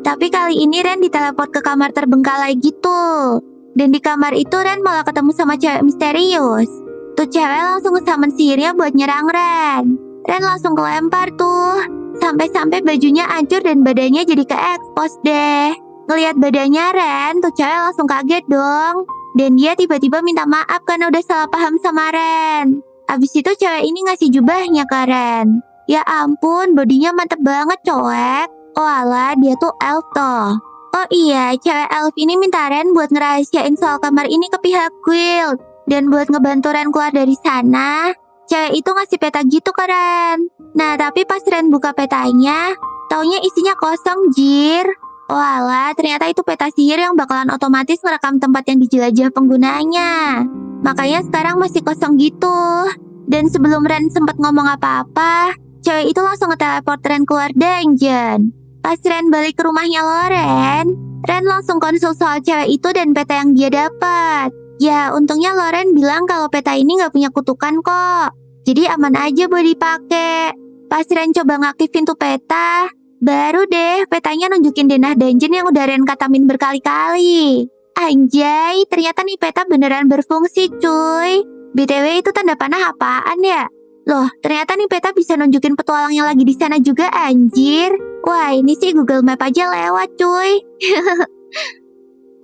[SPEAKER 1] Tapi kali ini Ren diteleport ke kamar terbengkalai gitu. Dan di kamar itu Ren malah ketemu sama cewek misterius. Tuh cewek langsung nge-summon sihirnya buat nyerang Ren. Ren langsung kelempar tuh. Sampai-sampai bajunya hancur dan badannya jadi ke-expose deh. Ngelihat badannya Ren, tuh cewek langsung kaget dong. Dan dia tiba-tiba minta maaf karena udah salah paham sama Ren. Abis itu cewek ini ngasih jubahnya ke Ren. Ya ampun, bodinya mantep banget coek. Oh alah, dia tuh elf toh. Oh iya, cewek elf ini minta Ren buat ngerahasiain soal kamar ini ke pihak guild. Dan buat ngebantu Ren keluar dari sana, cewek itu ngasih peta gitu ke Ren. Nah, tapi pas Ren buka petanya, taunya isinya kosong, jir. Oh alah, ternyata itu peta sihir yang bakalan otomatis merekam tempat yang dijelajah penggunanya. Makanya sekarang masih kosong gitu. Dan sebelum Ren sempat ngomong apa-apa, cewek itu langsung nge-teleport Ren keluar dungeon. Pas Ren balik ke rumahnya Loren, Ren langsung konsul soal cewek itu dan peta yang dia dapat. Ya, untungnya Loren bilang kalau peta ini nggak punya kutukan kok. Jadi aman aja buat dipakai. Pas Ren coba ngaktifin tuh peta, baru deh petanya nunjukin denah dungeon yang udah Ren katamin berkali-kali. Anjay, ternyata nih peta beneran berfungsi cuy. BTW itu tanda panah apaan ya? Loh, ternyata nih peta bisa nunjukin petualang yang lagi di sana juga anjir. Wah, ini sih Google Map aja lewat cuy.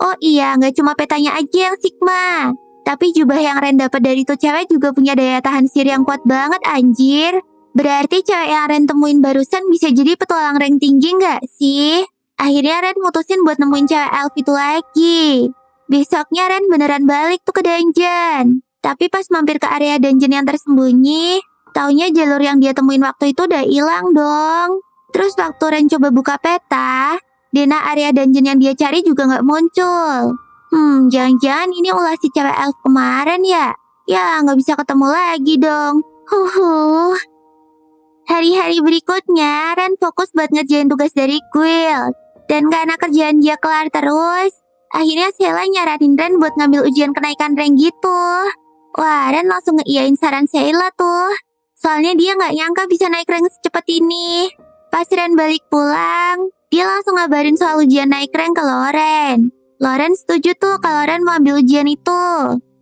[SPEAKER 1] Oh iya, nggak cuma petanya aja yang Sigma. Tapi jubah yang Ren dapat dari tuh cewek juga punya daya tahan sihir yang kuat banget anjir. Berarti cewek yang Ren temuin barusan bisa jadi petualang rank tinggi nggak sih? Akhirnya Ren mutusin buat nemuin cewek elf itu lagi. Besoknya Ren beneran balik tuh ke dungeon. Tapi pas mampir ke area dungeon yang tersembunyi, taunya jalur yang dia temuin waktu itu udah hilang dong. Terus waktu Ren coba buka peta, denah area dungeon yang dia cari juga nggak muncul. Jangan-jangan ini ulah si cewek elf kemarin ya? Ya, nggak bisa ketemu lagi dong. Hari-hari berikutnya, Ren fokus buat ngerjain tugas dari guild. Dan karena kerjaan dia kelar terus, akhirnya Sheila nyaranin Ren buat ngambil ujian kenaikan rank gitu. Wah, Ren langsung ngeiyain saran Sheila tuh. Soalnya dia nggak nyangka bisa naik rank secepat ini. Pas Ren balik pulang, dia langsung ngabarin soal ujian naik rank ke Loren. Loren setuju tuh kalau Ren mau ambil ujian itu.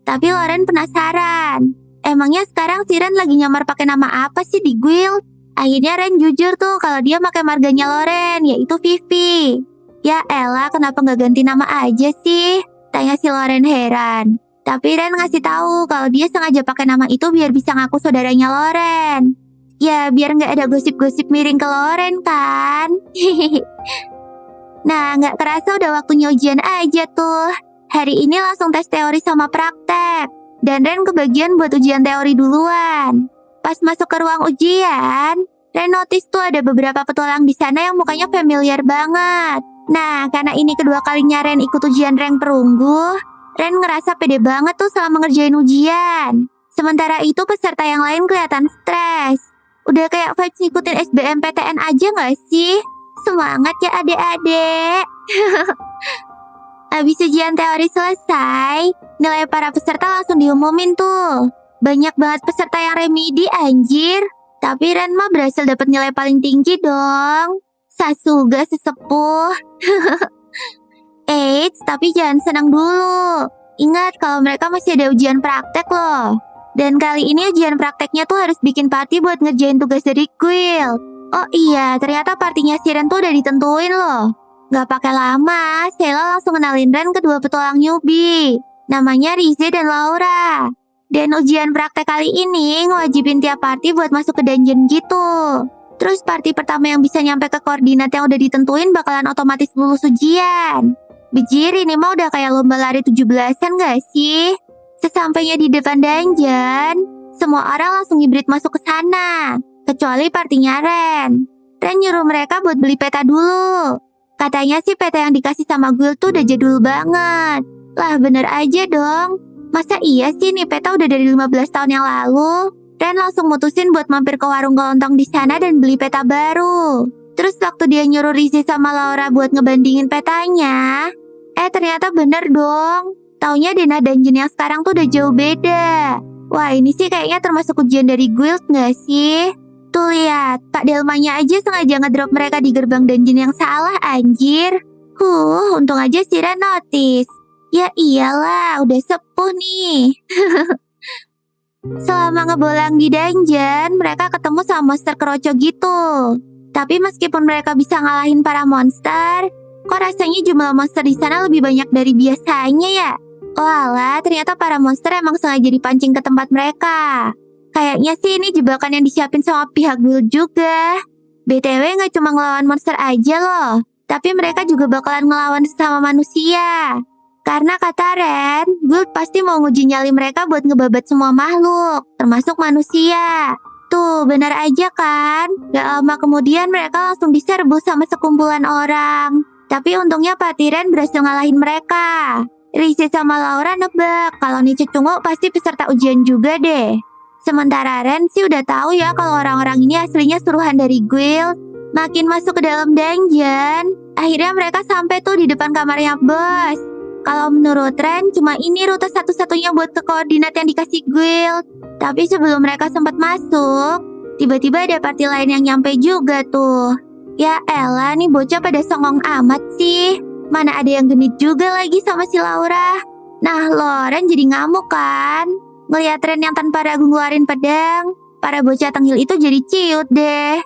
[SPEAKER 1] Tapi Loren penasaran. Emangnya sekarang si Ren lagi nyamar pakai nama apa sih di guild? Akhirnya Ren jujur tuh kalau dia pakai marganya Loren, yaitu Vivi. Ya elah, kenapa nggak ganti nama aja sih? Tanya si Loren heran. Tapi Ren ngasih tahu kalau dia sengaja pakai nama itu biar bisa ngaku saudaranya Loren. Ya, biar nggak ada gosip-gosip miring ke Loren kan? Nah, nggak kerasa udah waktunya ujian aja tuh. Hari ini langsung tes teori sama praktek. Dan Ren kebagian buat ujian teori duluan. Pas masuk ke ruang ujian, Ren notice tuh ada beberapa petualang di sana yang mukanya familiar banget. Nah, karena ini kedua kalinya Ren ikut ujian rank perunggu, Ren ngerasa pede banget tuh selama ngerjain ujian. Sementara itu peserta yang lain kelihatan stres. Udah kayak vibes ngikutin SBMPTN aja gak sih? Semangat ya adek-adek. Abis ujian teori selesai, nilai para peserta langsung diumumin tuh. Banyak banget peserta yang remedi anjir. Tapi Ren mah berhasil dapat nilai paling tinggi dong. Sasuga sesepuh. Eits, tapi jangan senang dulu. Ingat kalau mereka masih ada ujian praktek loh. Dan kali ini ujian prakteknya tuh harus bikin party buat ngerjain tugas dari guild. Oh iya, ternyata partinya si Ren tuh udah ditentuin loh. Gak pakai lama, Sheila langsung kenalin Ren ke dua petualang newbie. Namanya Rize dan Laura. Dan ujian praktek kali ini ngewajibin tiap party buat masuk ke dungeon gitu. Terus party pertama yang bisa nyampe ke koordinat yang udah ditentuin bakalan otomatis lulus ujian. Bejir, ini mah udah kayak lomba lari 17-an gak sih? Sesampainya di depan dungeon, semua orang langsung hibrid masuk ke sana. Kecuali partinya Ren. Ren nyuruh mereka buat beli peta dulu. Katanya sih peta yang dikasih sama guild tuh udah jadul banget. Lah bener aja dong. Masa iya sih nih peta udah dari 15 tahun yang lalu? Ren langsung mutusin buat mampir ke warung kelontong di sana dan beli peta baru. Terus waktu dia nyuruh Rizzy sama Laura buat ngebandingin petanya, ternyata bener dong. Taunya denah dungeon yang sekarang tuh udah jauh beda. Wah, ini sih kayaknya termasuk ujian dari guild gak sih? Tuh lihat, Pak Delmanya aja sengaja ngedrop mereka di gerbang dungeon yang salah, anjir. Untung aja si Ren notice. Ya iyalah, udah sepuh nih. Selama ngebolang di dungeon, mereka ketemu sama monster keroco gitu. Tapi meskipun mereka bisa ngalahin para monster, kok rasanya jumlah monster di sana lebih banyak dari biasanya ya? Walah, ternyata para monster emang sengaja dipancing ke tempat mereka. Kayaknya sih ini jebakan yang disiapin sama pihak guild juga. BTW nggak cuma ngelawan monster aja loh, tapi mereka juga bakalan ngelawan sesama manusia. Karena kata Ren, guild pasti mau nguji nyali mereka buat ngebabat semua makhluk, termasuk manusia. Tuh, benar aja kan? Gak lama kemudian mereka langsung diserbu sama sekumpulan orang. Tapi untungnya Patiren berhasil ngalahin mereka. Rizzy sama Laura nebak kalau nih Cecungu pasti peserta ujian juga deh. Sementara Ren sih udah tahu ya kalau orang-orang ini aslinya suruhan dari guild. Makin masuk ke dalam dungeon, akhirnya mereka sampai tuh di depan kamarnya bos. Kalau menurut Ren, cuma ini rute satu-satunya buat ke koordinat yang dikasih guild. Tapi sebelum mereka sempat masuk, tiba-tiba ada party lain yang nyampe juga tuh. Ya elah, nih bocah pada songong amat sih. Mana ada yang genit juga lagi sama si Laura. Nah lo, Ren jadi ngamuk kan? Ngeliat Ren yang tanpa ragu ngeluarin pedang, para bocah tengil itu jadi ciut deh.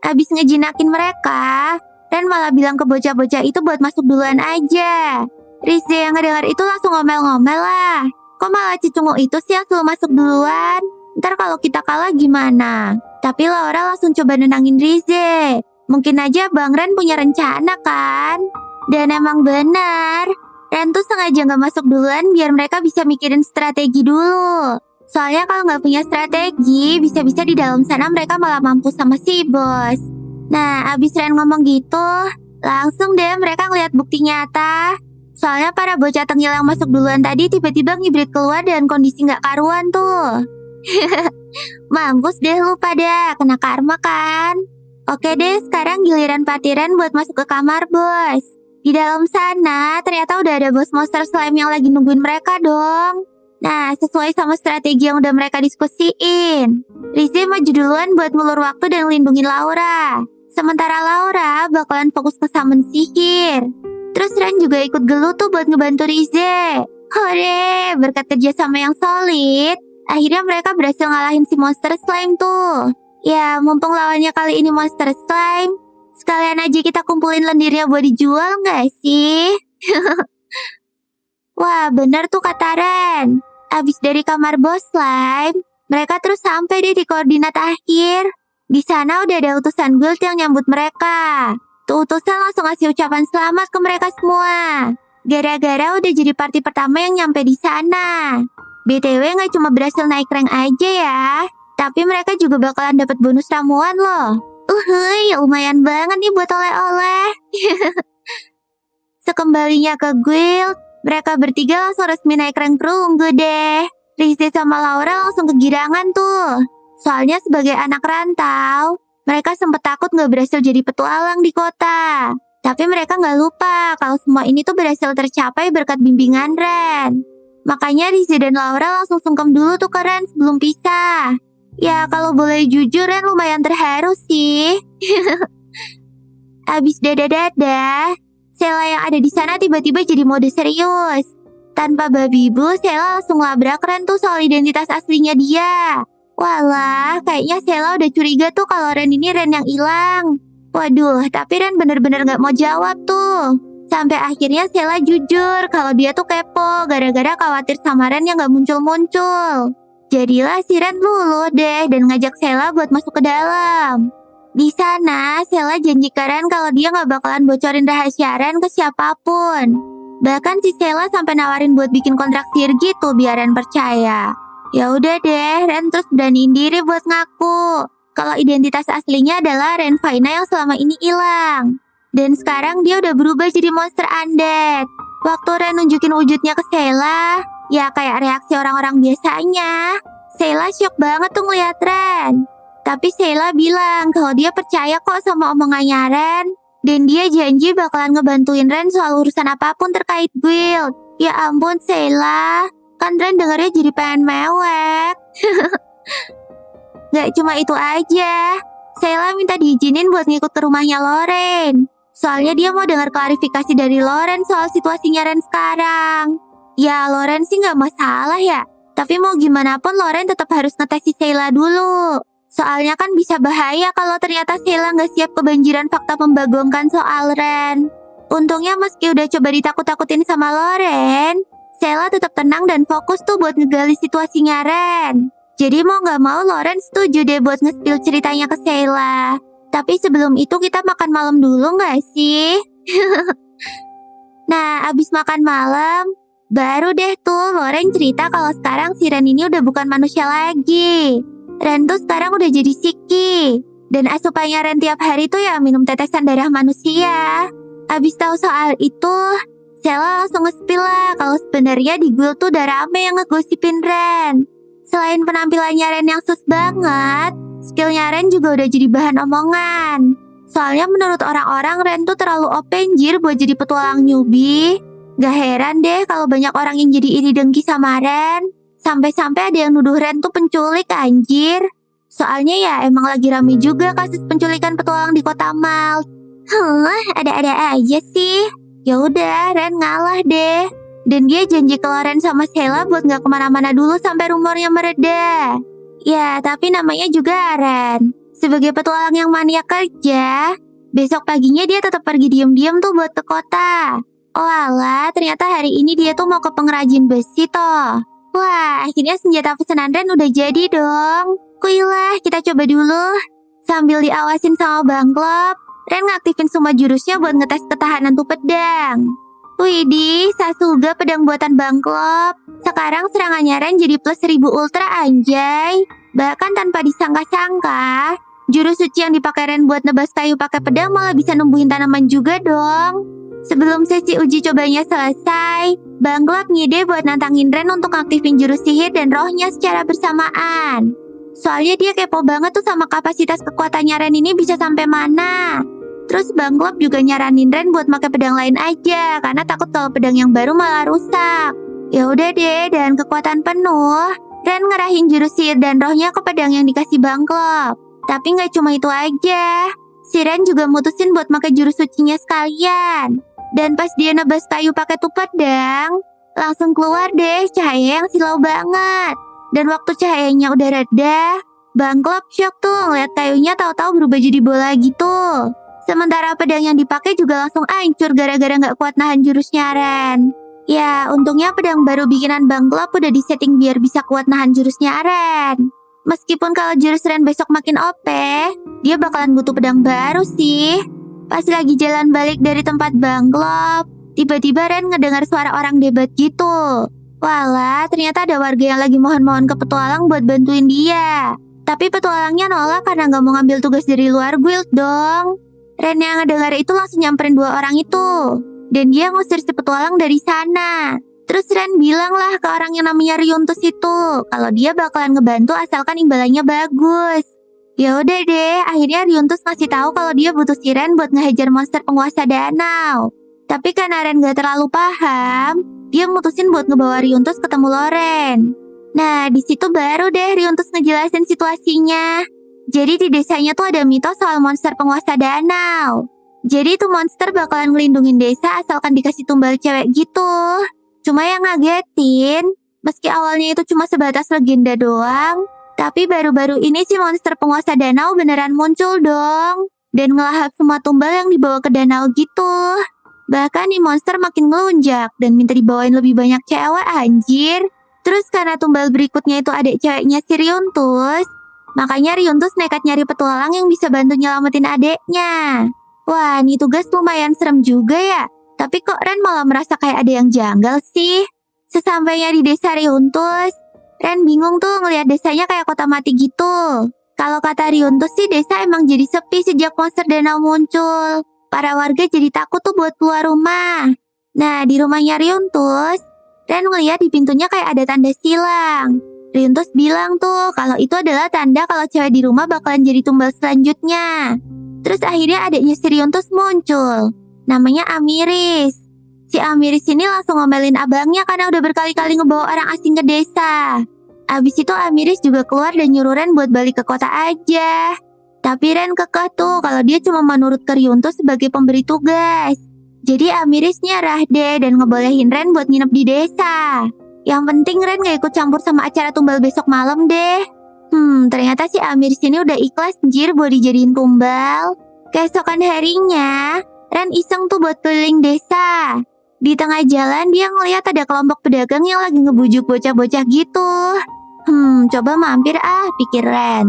[SPEAKER 1] Abis ngejinakin mereka, Ren malah bilang ke bocah-bocah itu buat masuk duluan aja. Rizzy yang ngedengar itu langsung ngomel-ngomel lah. Kok malah Cecungu itu sih yang suruh masuk duluan? Ntar kalau kita kalah gimana? Tapi Laura langsung coba nenangin Rizzy. Mungkin aja Bang Ren punya rencana kan? Dan emang benar, Ren tuh sengaja gak masuk duluan biar mereka bisa mikirin strategi dulu. Soalnya kalau gak punya strategi, bisa-bisa di dalam sana mereka malah mampus sama si bos. Nah, abis Ren ngomong gitu, langsung deh mereka ngeliat bukti nyata. Soalnya para bocah tengil yang masuk duluan tadi tiba-tiba ngibrit keluar dan kondisi gak karuan tuh. Mampus deh lu pada, kena karma kan? Oke deh, sekarang giliran Patiren buat masuk ke kamar bos. Di dalam sana ternyata udah ada bos monster slime yang lagi nungguin mereka dong. Nah, sesuai sama strategi yang udah mereka diskusiin, Rizzy maju duluan buat ngulur waktu dan lindungin Laura. Sementara Laura bakalan fokus ke summon sihir. Terus Ren juga ikut gelut tuh buat ngebantu Rizzy. Hore, berkat kerjasama yang solid, akhirnya mereka berhasil ngalahin si monster slime tuh. Ya, mumpung lawannya kali ini monster slime, sekalian aja kita kumpulin lendirnya buat dijual nggak sih? Wah, bener tuh kata Ren. Abis dari kamar bos slime, mereka terus sampai deh di koordinat akhir. Di sana udah ada utusan guild yang nyambut mereka. Tuh utusan langsung ngasih ucapan selamat ke mereka semua. Gara-gara udah jadi party pertama yang nyampe di sana. BTW nggak cuma berhasil naik rank aja ya, tapi mereka juga bakalan dapat bonus ramuan loh. Lumayan banget nih buat oleh-oleh. Sekembalinya ke guild, mereka bertiga langsung resmi naik rank perunggu deh. Rizzy sama Laura langsung kegirangan tuh. Soalnya sebagai anak rantau, mereka sempat takut gak berhasil jadi petualang di kota. Tapi mereka gak lupa kalau semua ini tuh berhasil tercapai berkat bimbingan Ren. Makanya Rizzy dan Laura langsung sungkem dulu tuh ke Ren sebelum pisah. Ya kalau boleh jujur Ren lumayan terharu sih. Abis dada-dada, Sela yang ada di sana tiba-tiba jadi mode serius. Tanpa babi bu, Sela langsung labrak Ren tuh soal identitas aslinya dia. Walah, kayaknya Sela udah curiga tuh kalau Ren ini Ren yang hilang. Waduh, tapi Ren bener-bener gak mau jawab tuh. Sampai akhirnya Sela jujur kalau dia tuh kepo gara-gara khawatir sama Ren yang gak muncul-muncul. Jadilah si Ren luluh deh dan ngajak Sheila buat masuk ke dalam. Di sana, Sheila janji ke Ren kalau dia nggak bakalan bocorin rahasia Ren ke siapapun. Bahkan si Sheila sampai nawarin buat bikin kontrak sihir gitu biar Ren percaya. Ya udah deh, Ren terus beraniin diri buat ngaku kalau identitas aslinya adalah Ren Faina yang selama ini hilang. Dan sekarang dia udah berubah jadi monster undead. Waktu Ren nunjukin wujudnya ke Sheila, ya kayak reaksi orang-orang biasanya. Sheila shock banget tuh ngeliat Ren. Tapi Sheila bilang kalau dia percaya kok sama omongannya Ren. Dan dia janji bakalan ngebantuin Ren soal urusan apapun terkait guild. Ya ampun Sheila, kan Ren dengarnya jadi pengen mewek. Gak cuma itu aja, Sheila minta diizinin buat ngikut ke rumahnya Loren. Soalnya dia mau dengar klarifikasi dari Loren soal situasinya Ren sekarang. Ya Loren sih gak masalah ya, tapi mau gimana pun Loren tetap harus ngetes si Sheila dulu. Soalnya kan bisa bahaya kalau ternyata Sheila gak siap kebanjiran fakta membagongkan soal Ren. Untungnya meski udah coba ditakut-takutin sama Loren, Sheila tetap tenang dan fokus tuh buat ngegali situasinya Ren. Jadi mau gak mau Loren setuju deh buat nge-spill ceritanya ke Sheila. Tapi sebelum itu kita makan malam dulu gak sih? Nah, abis makan malam, baru deh tuh Loren cerita kalau sekarang si Ren ini udah bukan manusia lagi. Ren tuh sekarang udah jadi Shiki. Dan asupannya Ren tiap hari tuh ya minum tetesan darah manusia. Abis tahu soal itu, Sheila langsung nge-spill lah kalau sebenarnya di guild tuh udah rame yang ngegosipin Ren. Selain penampilannya Ren yang sus banget, skillnya Ren juga udah jadi bahan omongan. Soalnya menurut orang-orang Ren tuh terlalu OP anjir buat jadi petualang newbie. Gak heran deh kalau banyak orang yang jadi iri dengki sama Ren. Sampai-sampai ada yang nuduh Ren tuh penculik anjir. Soalnya ya emang lagi rame juga kasus penculikan petualang di kota Malt. Ada-ada aja sih. Ya udah, Ren ngalah deh. Dan dia janji ke Loren sama Sheila buat gak kemana-mana dulu sampai rumornya mereda. Ya, tapi namanya juga Ren. Sebagai petualang yang maniak kerja, besok paginya dia tetap pergi diem-diem tuh buat ke kota. Oh alah, ternyata hari ini dia tuh mau ke pengrajin besi toh. Wah, akhirnya senjata pesanan Ren udah jadi dong. Kuilah, kita coba dulu. Sambil diawasin sama Bang Klop, Ren ngaktifin semua jurusnya buat ngetes ketahanan tuh pedang. Widih, Sasuga pedang buatan Bang Klop. Sekarang serangannya Ren jadi plus 1000 ultra anjay. Bahkan tanpa disangka-sangka, jurus suci yang dipakai Ren buat nebas kayu pakai pedang malah bisa numbuhin tanaman juga dong. Sebelum sesi uji cobanya selesai, Bang Klop ngide buat nantangin Ren untuk aktifin jurus sihir dan rohnya secara bersamaan. Soalnya dia kepo banget tuh sama kapasitas kekuatannya Ren ini bisa sampai mana. Terus Bang Klop juga nyaranin Ren buat pakai pedang lain aja karena takut kalau pedang yang baru malah rusak. Ya udah deh, dengan kekuatan penuh, Ren ngerahin jurus sihir dan rohnya ke pedang yang dikasih Bang Klop. Tapi nggak cuma itu aja, si Ren juga mutusin buat pakai jurus sucinya sekalian. Dan pas dia nebas kayu pakai tuh pedang, langsung keluar deh cahaya yang silau banget. Dan waktu cahayanya udah reda, Bang Klop shock tuh ngeliat kayunya tahu-tahu berubah jadi bola gitu. Sementara pedang yang dipakai juga langsung hancur gara-gara nggak kuat nahan jurusnya Ren. Ya, untungnya pedang baru bikinan Bang Klop udah disetting biar bisa kuat nahan jurusnya Ren. Meskipun kalau jurus Ren besok makin OP, dia bakalan butuh pedang baru sih. Pas lagi jalan balik dari tempat Bang Klop, tiba-tiba Ren ngedengar suara orang debat gitu. Walah, ternyata ada warga yang lagi mohon-mohon ke petualang buat bantuin dia. Tapi petualangnya nolak karena nggak mau ngambil tugas dari luar guild dong. Ren yang ngedengar itu langsung nyamperin dua orang itu. Dan dia ngusir si petualang dari sana. Terus Ren bilang lah ke orang yang namanya Ryuntus itu kalau dia bakalan ngebantu asalkan imbalannya bagus. Ya udah deh, akhirnya Ryuntus ngasih tahu kalau dia butuh si Ren buat ngehajar monster penguasa danau. Tapi karena Ren gak terlalu paham, dia mutusin buat ngebawa Ryuntus ketemu Loren. Nah, di situ baru deh Ryuntus ngejelasin situasinya. Jadi di desanya tuh ada mitos soal monster penguasa danau. Jadi tuh monster bakalan ngelindungin desa asalkan dikasih tumbal cewek gitu. Cuma yang ngagetin, meski awalnya itu cuma sebatas legenda doang, tapi baru-baru ini si monster penguasa danau beneran muncul dong. Dan ngelahap semua tumbal yang dibawa ke danau gitu. Bahkan nih monster makin ngelunjak dan minta dibawain lebih banyak cewek anjir. Terus karena tumbal berikutnya itu adik ceweknya si Riuntus, makanya Riuntus nekat nyari petualang yang bisa bantu nyelamatin adeknya. Wah, ini tugas lumayan serem juga ya. Tapi kok Ren malah merasa kayak ada yang janggal sih? Sesampainya di desa Riuntus, Ren bingung tuh ngelihat desanya kayak kota mati gitu. Kalau kata Riuntus sih desa emang jadi sepi sejak monster danau muncul. Para warga jadi takut tuh buat keluar rumah. Nah, di rumahnya Riuntus, Ren ngeliat di pintunya kayak ada tanda silang. Riuntus bilang tuh kalau itu adalah tanda kalau cewek di rumah bakalan jadi tumbal selanjutnya. Terus akhirnya adiknya si Riuntus muncul. Namanya Amiris. Si Amiris ini langsung ngomelin abangnya karena udah berkali-kali ngebawa orang asing ke desa. Abis itu Amiris juga keluar dan nyuruh Ren buat balik ke kota aja. Tapi Ren kekeh tuh kalau dia cuma menurut ke Riuntus sebagai pemberi tugas. Jadi Amiris nyerah deh dan ngebolehin Ren buat nginep di desa. Yang penting Ren gak ikut campur sama acara tumbal besok malam deh. Ternyata si Amiris ini udah ikhlas anjir buat dijadiin tumbal. Keesokan harinya, Ren iseng tuh buat keliling desa. Di tengah jalan dia ngeliat ada kelompok pedagang yang lagi ngebujuk bocah-bocah gitu. Coba mampir pikir Ren.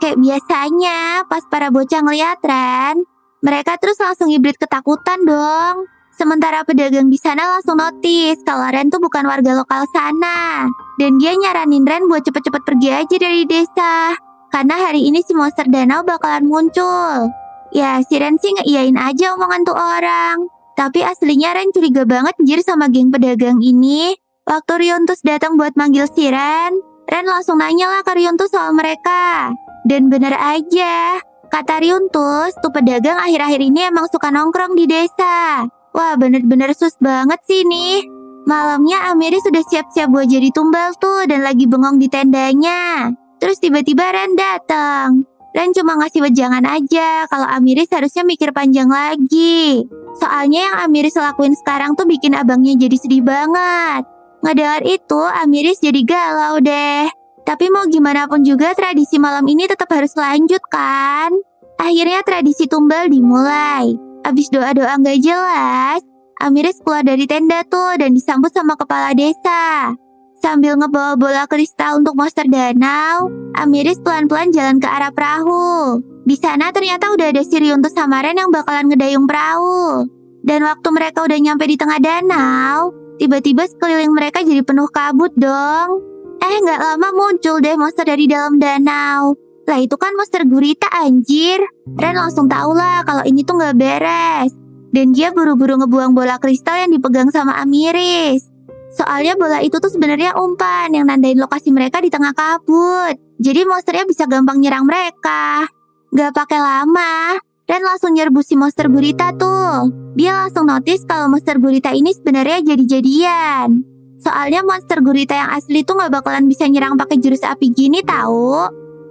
[SPEAKER 1] Kayak biasanya, pas para bocah ngeliat Ren, mereka terus langsung hibrid ketakutan dong. Sementara pedagang di sana langsung notice kalau Ren tuh bukan warga lokal sana. Dan dia nyaranin Ren buat cepet-cepet pergi aja dari desa. Karena hari ini si monster danau bakalan muncul. Ya, si Ren sih ngeiyain aja omongan tuh orang. Tapi aslinya Ren curiga banget anjir sama geng pedagang ini. Waktu Riuntus datang buat manggil si Ren langsung nanya lah ke Riuntus soal mereka. Dan bener aja, kata Riuntus, tuh pedagang akhir-akhir ini emang suka nongkrong di desa. Wah, bener-bener sus banget sih nih. Malamnya Amiris sudah siap-siap buat jadi tumbal tuh dan lagi bengong di tendanya. Terus tiba-tiba Ren datang. Ren cuma ngasih wejangan aja kalau Amiris harusnya mikir panjang lagi. Soalnya yang Amiris lakuin sekarang tuh bikin abangnya jadi sedih banget. Ngedengar itu, Amiris jadi galau deh. Tapi mau gimana pun juga tradisi malam ini tetap harus lanjut kan? Akhirnya tradisi tumbal dimulai. Abis doa-doa gak jelas, Amiris keluar dari tenda tuh dan disambut sama kepala desa. Sambil ngebawa bola kristal untuk monster danau, Amiris pelan-pelan jalan ke arah perahu. Di sana ternyata udah ada si Riuntus sama Ren yang bakalan ngedayung perahu. Dan waktu mereka udah nyampe di tengah danau, tiba-tiba sekeliling mereka jadi penuh kabut dong. Gak lama muncul deh monster dari dalam danau. Lah itu kan monster gurita anjir. Ren langsung tahu lah kalau ini tuh gak beres. Dan dia buru-buru ngebuang bola kristal yang dipegang sama Amiris. Soalnya bola itu tuh sebenarnya umpan yang nandain lokasi mereka di tengah kabut. Jadi monsternya bisa gampang nyerang mereka. Gak pakai lama, Ren langsung nyerbu si monster gurita tuh. Dia langsung notice kalau monster gurita ini sebenarnya jadi-jadian. Soalnya monster gurita yang asli tuh gak bakalan bisa nyerang pakai jurus api gini tahu.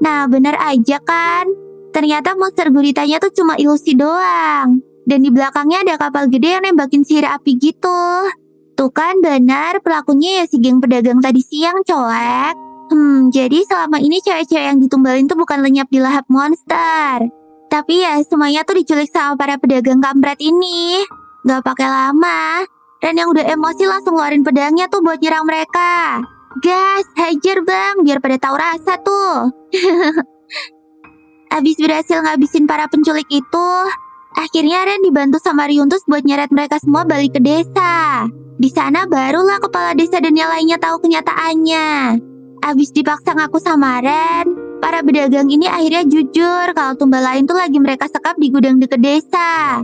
[SPEAKER 1] Nah, bener aja kan? Ternyata monster guritanya tuh cuma ilusi doang. Dan di belakangnya ada kapal gede yang nembakin sihir api gitu. Tuh kan benar, pelakunya ya si geng pedagang tadi siang, coek. Jadi selama ini cewek-cewek yang ditumbalin tuh bukan lenyap di lahap monster. Tapi ya semuanya tuh diculik sama para pedagang kampret ini. Gak pakai lama, Ren yang udah emosi langsung ngeluarin pedangnya tuh buat nyerang mereka. Gas, hajar bang, biar pada tahu rasa tuh. Abis berhasil ngabisin para penculik itu, akhirnya Ren dibantu sama Riuntus buat nyeret mereka semua balik ke desa. Di sana barulah kepala desa dan yang lainnya tahu kenyataannya. Abis dipaksa ngaku sama Ren, para pedagang ini akhirnya jujur kalau tumbal lain tuh lagi mereka sekap di gudang deket desa.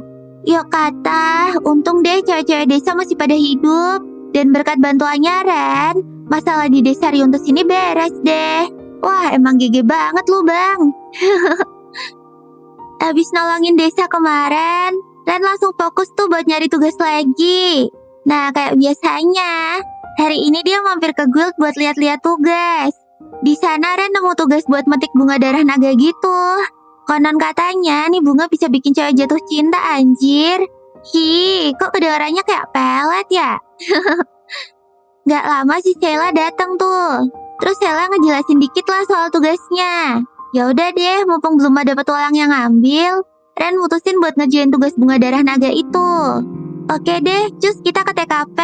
[SPEAKER 1] Yuk kata, untung deh cewek-cewek desa masih pada hidup. Dan berkat bantuannya Ren, masalah di desa Riuntus ini beres deh. Wah, emang GG banget lu bang. Abis nolongin desa kemarin, Ren langsung fokus tuh buat nyari tugas lagi. Nah, kayak biasanya, hari ini dia mampir ke guild buat lihat-lihat tugas. Di sana Ren nemu tugas buat metik bunga darah naga gitu. Konon katanya nih bunga bisa bikin cewek jatuh cinta anjir. Kok kedengarannya kayak pelet ya? Gak lama si Sheila datang tuh. Terus Sheila ngejelasin dikit lah soal tugasnya. Ya udah deh, mumpung belum ada petualang yang ngambil, Ren mutusin buat ngerjain tugas bunga darah naga itu. Oke deh, cus kita ke TKP.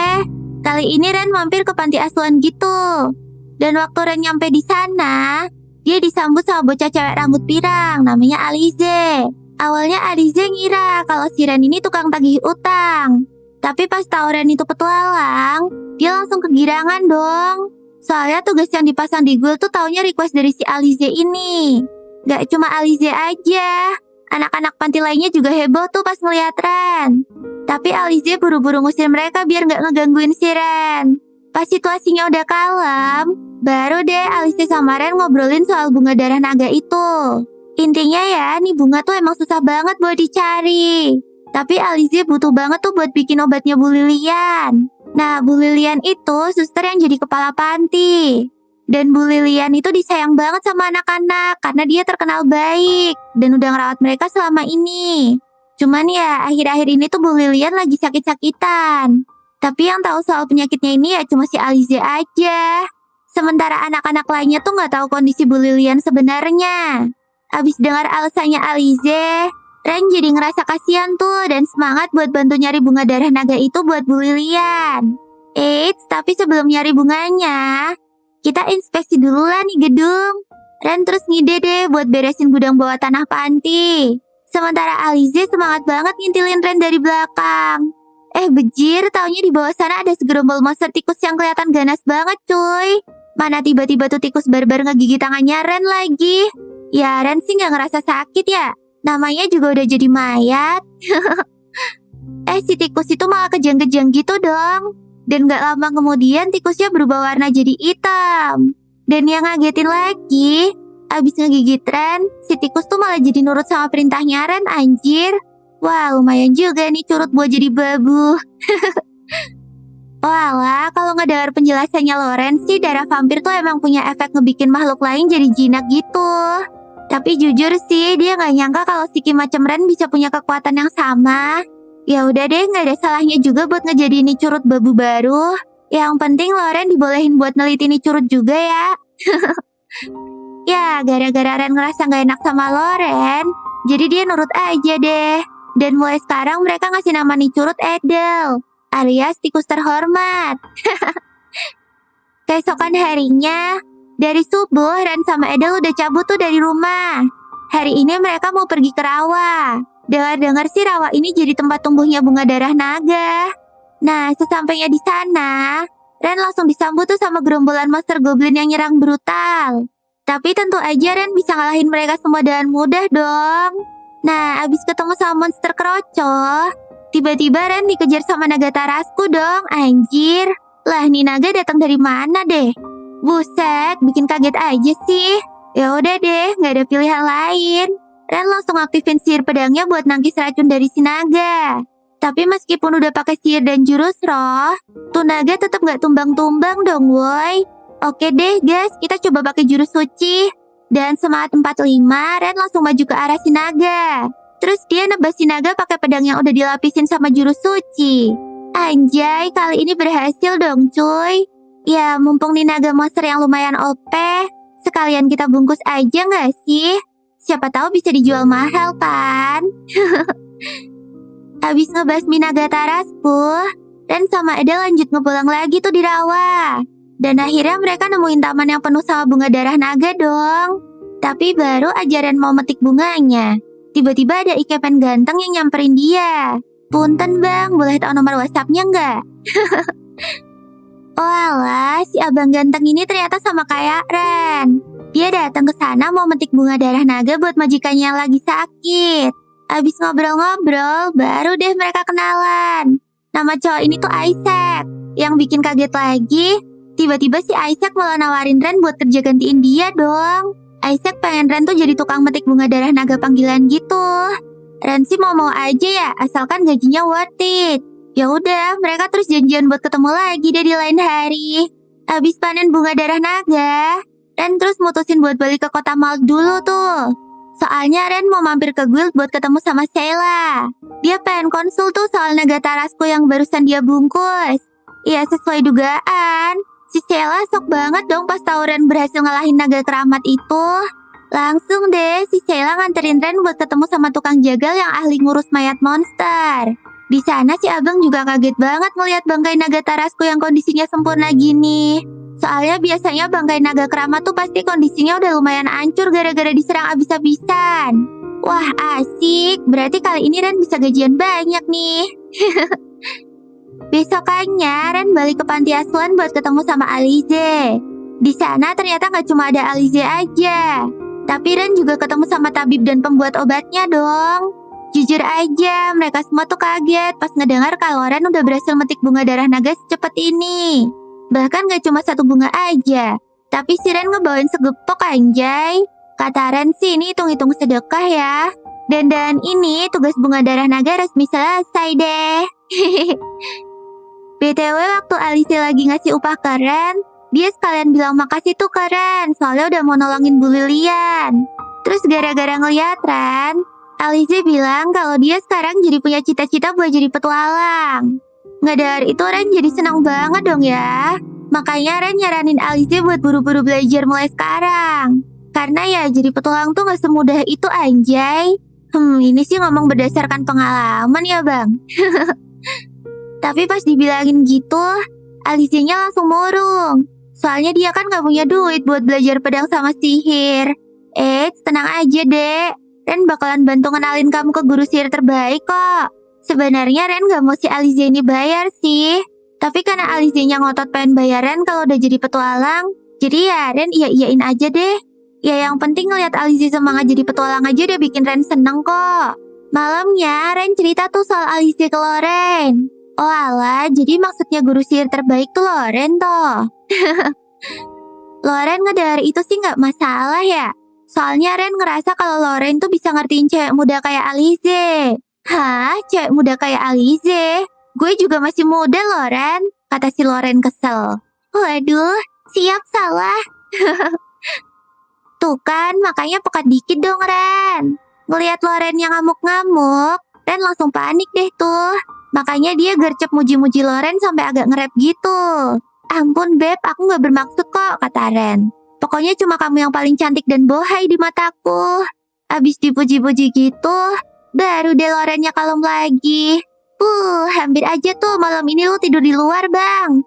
[SPEAKER 1] Kali ini Ren mampir ke panti asuhan gitu. Dan waktu Ren nyampe di sana, dia disambut sama bocah cewek rambut pirang, namanya Alize. Awalnya Alize ngira kalau si Ren ini tukang tagih utang. Tapi pas tahu Ren itu petualang, dia langsung kegirangan dong. Soalnya tugas yang dipasang di Guild tuh taunya request dari si Alize ini. Gak cuma Alize aja, anak-anak panti lainnya juga heboh tuh pas ngeliat Ren. Tapi Alize buru-buru ngusir mereka biar gak ngegangguin si Ren. Pas situasinya udah kalem, baru deh Alize sama Ren ngobrolin soal bunga darah naga itu. Intinya ya, nih bunga tuh emang susah banget buat dicari. Tapi Alize butuh banget tuh buat bikin obatnya Bu Lilian. Nah, Bu Lilian itu suster yang jadi kepala panti. Dan Bu Lilian itu disayang banget sama anak-anak karena dia terkenal baik dan udah ngerawat mereka selama ini. Cuman ya, akhir-akhir ini tuh Bu Lilian lagi sakit-sakitan. Tapi yang tahu soal penyakitnya ini ya cuma si Alize aja. Sementara anak-anak lainnya tuh nggak tahu kondisi Bu Lilian sebenarnya. Abis dengar alasannya Alize, Ren jadi ngerasa kasihan tuh dan semangat buat bantu nyari bunga darah naga itu buat Bu Lilian. Eits, tapi sebelum nyari bunganya, kita inspeksi dulu lah nih gedung. Ren terus ngide deh buat beresin gudang bawah tanah panti. Sementara Alize semangat banget ngintilin Ren dari belakang. Bejir, taunya di bawah sana ada segerombol monster tikus yang kelihatan ganas banget cuy. Mana tiba-tiba tuh tikus barbar ngegigit tangannya Ren lagi. Ya Ren sih gak ngerasa sakit ya. Namanya juga udah jadi mayat. Si tikus itu malah kejang-kejang gitu dong. Dan gak lama kemudian tikusnya berubah warna jadi hitam. Dan yang ngagetin lagi, abis ngegigit Ren, si tikus tuh malah jadi nurut sama perintahnya Ren, anjir. Wah, lumayan juga nih curut buat jadi babu. Walah, kalau ngedengar penjelasannya Loren sih, darah vampir tuh emang punya efek ngebikin makhluk lain jadi jinak gitu. Tapi jujur sih, dia gak nyangka kalau si Ki macam Ren bisa punya kekuatan yang sama. Ya udah deh, gak ada salahnya juga buat ngejadiin nih curut babu baru. Yang penting Loren dibolehin buat neliti nih curut juga ya. Ya, gara-gara Ren ngerasa gak enak sama Loren, jadi dia nurut aja deh. Dan mulai sekarang mereka ngasih nama nih curut Edel, alias tikus terhormat. Keesokan harinya, dari subuh Ren sama Edel udah cabut tuh dari rumah. Hari ini mereka mau pergi ke rawa. Dengar-dengar sih rawa ini jadi tempat tumbuhnya bunga darah naga. Nah, sesampainya di sana, Ren langsung disambut tuh sama gerombolan monster goblin yang nyerang brutal. Tapi tentu aja Ren bisa ngalahin mereka semua dengan mudah dong. Nah, abis ketemu sama monster keroco, tiba-tiba Ren dikejar sama naga tarasku dong, anjir. Lah, nih naga datang dari mana deh? Buset, bikin kaget aja sih. Ya udah deh, nggak ada pilihan lain. Ren langsung aktifin sihir pedangnya buat nangkis racun dari si naga. Tapi meskipun udah pakai sihir dan jurus roh, tuh naga tetap nggak tumbang-tumbang dong, woi. Oke deh guys, kita coba pakai jurus suci. Dan semangat 45, Ren langsung maju ke arah si naga. Terus dia nebas si naga pakai pedang yang udah dilapisin sama jurus suci. Anjay, kali ini berhasil dong cuy. Ya, mumpung nih naga monster yang lumayan OP, sekalian kita bungkus aja nggak sih? Siapa tahu bisa dijual mahal kan? Habis ngebasmi naga tarasku, Ren sama Eda lanjut ngepulang lagi tuh di rawa. Dan akhirnya mereka nemuin taman yang penuh sama bunga darah naga dong. Tapi baru aja Ren mau metik bunganya, tiba-tiba ada ikepen ganteng yang nyamperin dia. Punten bang, boleh tahu nomor WhatsApp-nya nggak? Oh alah, si abang ganteng ini ternyata sama kayak Ren. Dia datang ke sana mau metik bunga darah naga buat majikannya yang lagi sakit. Abis ngobrol-ngobrol, baru deh mereka kenalan. Nama cowok ini tuh Isaac. Yang bikin kaget lagi, tiba-tiba si Isaac malah nawarin Ren buat kerja gantiin dia dong. Isaac pengen Ren tuh jadi tukang metik bunga darah naga panggilan gitu. Ren sih mau aja ya, asalkan gajinya worth it. Ya udah, mereka terus janjian buat ketemu lagi deh di lain hari. Abis panen bunga darah naga, Ren terus mutusin buat balik ke kota Malt dulu tuh. Soalnya Ren mau mampir ke guild buat ketemu sama Sheila. Dia pengen konsul tuh soal naga tarasku yang barusan dia bungkus. Ya sesuai dugaan, si Sheila sok banget dong pas tahu Ren berhasil ngalahin naga keramat itu. Langsung deh si Sheila nganterin Ren buat ketemu sama tukang jagal yang ahli ngurus mayat monster. Di sana si Abang juga kaget banget ngeliat bangkai naga Tarasku yang kondisinya sempurna gini. Soalnya biasanya bangkai naga keramat tuh pasti kondisinya udah lumayan hancur gara-gara diserang abis-abisan. Wah asik, berarti kali ini Ren bisa gajian banyak nih. Besokannya Ren balik ke panti asuhan buat ketemu sama Alize. Di sana ternyata nggak cuma ada Alize aja, tapi Ren juga ketemu sama tabib dan pembuat obatnya dong. Jujur aja, mereka semua tuh kaget pas ngedengar kalau Ren udah berhasil metik bunga darah naga secepat ini. Bahkan gak cuma satu bunga aja, tapi si Ren ngebawain segepok anjay. Kata Ren sih ini hitung-hitung sedekah ya. Dan ini tugas bunga darah naga resmi selesai deh. BTW waktu Alice lagi ngasih upah ke Ren, dia sekalian bilang makasih tuh ke Ren, soalnya udah mau nolongin Bu Lilian. Terus gara-gara ngeliat Ren, Alize bilang kalau dia sekarang jadi punya cita-cita buat jadi petualang. Nggak dari itu Ren jadi senang banget dong ya. Makanya Ren nyaranin Alize buat buru-buru belajar mulai sekarang. Karena ya jadi petualang tuh nggak semudah itu anjay. Ini sih ngomong berdasarkan pengalaman ya bang. Tapi pas dibilangin gitu, Alize-nya langsung murung. Soalnya dia kan nggak punya duit buat belajar pedang sama sihir. Tenang aja dek. Ren bakalan bantu kenalin kamu ke guru sihir terbaik kok. Sebenarnya Ren gak mau si Alize ini bayar sih. Tapi karena Alize-nya ngotot pengen bayar Ren kalau udah jadi petualang, jadi ya Ren iya-iyain aja deh. Ya yang penting ngeliat Alize semangat jadi petualang aja udah bikin Ren seneng kok. Malamnya Ren cerita tuh soal Alize ke Loren. Oh alah, jadi maksudnya guru sihir terbaik tuh Loren toh. Loren ngedengar itu sih gak masalah ya. Soalnya Ren ngerasa kalau Loren tuh bisa ngertiin cewek muda kayak Alize. Hah? Cewek muda kayak Alize? Gue juga masih muda Loren, kata si Loren kesel. Waduh, siap salah. Tuh kan, makanya pekat dikit dong Ren. Ngeliat Loren yang ngamuk-ngamuk, Ren langsung panik deh tuh. Makanya dia gercep muji-muji Loren sampai agak nge-rap gitu. Ampun Beb, aku gak bermaksud kok, kata Ren. Pokoknya cuma kamu yang paling cantik dan bohai di mataku. Abis dipuji-puji gitu, baru deh Lorennya kalem lagi. Hampir aja tuh malam ini lu tidur di luar bang.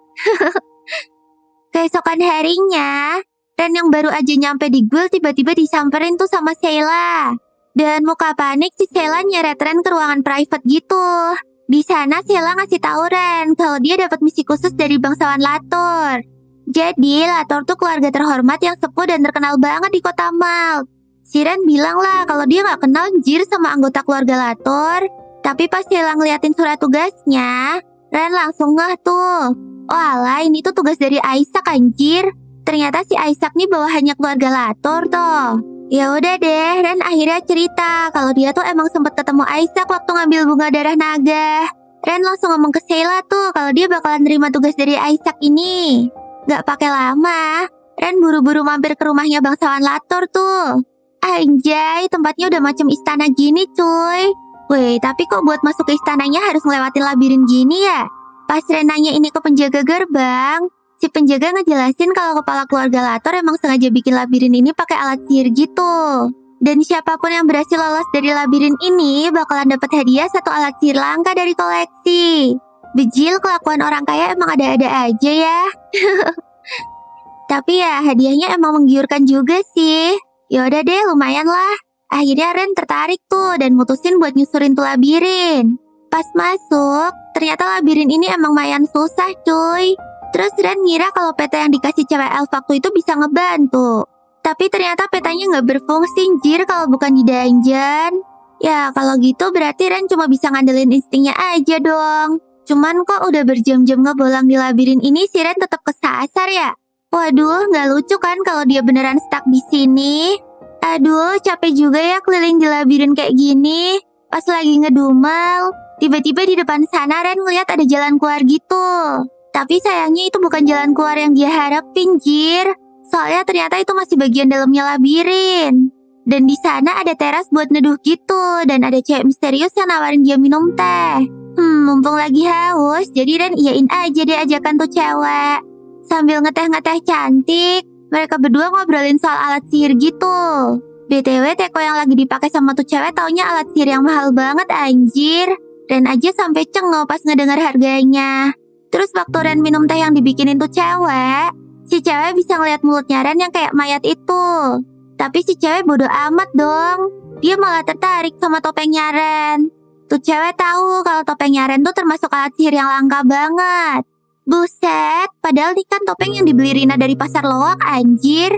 [SPEAKER 1] Keesokan harinya, Ren yang baru aja nyampe di Gul tiba-tiba disamperin tuh sama Sheila. Dan muka panik si Sheila nyeret Ren ke ruangan private gitu. Di sana Sheila ngasih tahu Ren kalau dia dapat misi khusus dari bangsawan Lator. Jadi, Lator tuh keluarga terhormat yang sepuh dan terkenal banget di kota Malt. Si Ren bilang lah kalau dia gak kenal jir sama anggota keluarga Lator. Tapi pas Sheila ngeliatin surat tugasnya, Ren langsung ngeh tuh. Oh alah, ini tuh tugas dari Isaac anjir. Ternyata si Isaac nih bawahannya keluarga Lator toh. Ya udah deh, Ren akhirnya cerita kalau dia tuh emang sempat ketemu Isaac waktu ngambil bunga darah naga. Ren langsung ngomong ke Sheila tuh kalau dia bakalan terima tugas dari Isaac ini. Gak pakai lama, Ren buru-buru mampir ke rumahnya bangsawan Lator tuh. Anjay, tempatnya udah macam istana gini cuy. Weh, tapi kok buat masuk ke istananya harus ngelewatin labirin gini ya? Pas Ren nanya ini ke penjaga gerbang, si penjaga ngejelasin kalau kepala keluarga Lator emang sengaja bikin labirin ini pakai alat sihir gitu. Dan siapapun yang berhasil lolos dari labirin ini bakalan dapat hadiah satu alat sihir langka dari koleksi. Bejil kelakuan orang kaya emang ada-ada aja ya. Tapi ya hadiahnya emang menggiurkan juga sih. Yaudah deh lumayan lah. Akhirnya Ren tertarik tuh dan mutusin buat nyusurin tuh labirin. Pas masuk, ternyata labirin ini emang lumayan susah cuy. Terus Ren ngira kalau peta yang dikasih cewek elf waktu itu bisa ngebantu. Tapi ternyata petanya gak berfungsi jir kalau bukan di dungeon. Ya kalau gitu berarti Ren cuma bisa ngandelin instingnya aja dong. Cuman kok udah berjam-jam ngebolang di labirin ini si Ren tetap kesasar ya? Waduh, nggak lucu kan kalau dia beneran stuck di sini? Aduh, capek juga ya keliling di labirin kayak gini. Pas lagi ngedumel, tiba-tiba di depan sana Ren ngeliat ada jalan keluar gitu. Tapi sayangnya itu bukan jalan keluar yang dia harapin, jir. Soalnya ternyata itu masih bagian dalamnya labirin. Dan di sana ada teras buat neduh gitu, dan ada cewek misterius yang nawarin dia minum teh. Mumpung lagi haus, jadi Ren iyain aja deh ajakan tuh cewek. Sambil ngeteh-ngeteh cantik, mereka berdua ngobrolin soal alat sihir gitu. BTW teko yang lagi dipakai sama tuh cewek taunya alat sihir yang mahal banget anjir. Ren aja sampai cengok pas ngedengar harganya. Terus waktu Ren minum teh yang dibikinin tuh cewek, si cewek bisa ngeliat mulutnya Ren yang kayak mayat itu. Tapi si cewek bodoh amat dong. Dia malah tertarik sama topengnya Ren. Tuh cewek tahu kalau topengnya Ren tuh termasuk alat sihir yang langka banget. Buset, padahal ini kan topeng yang dibeli Rina dari pasar loak anjir.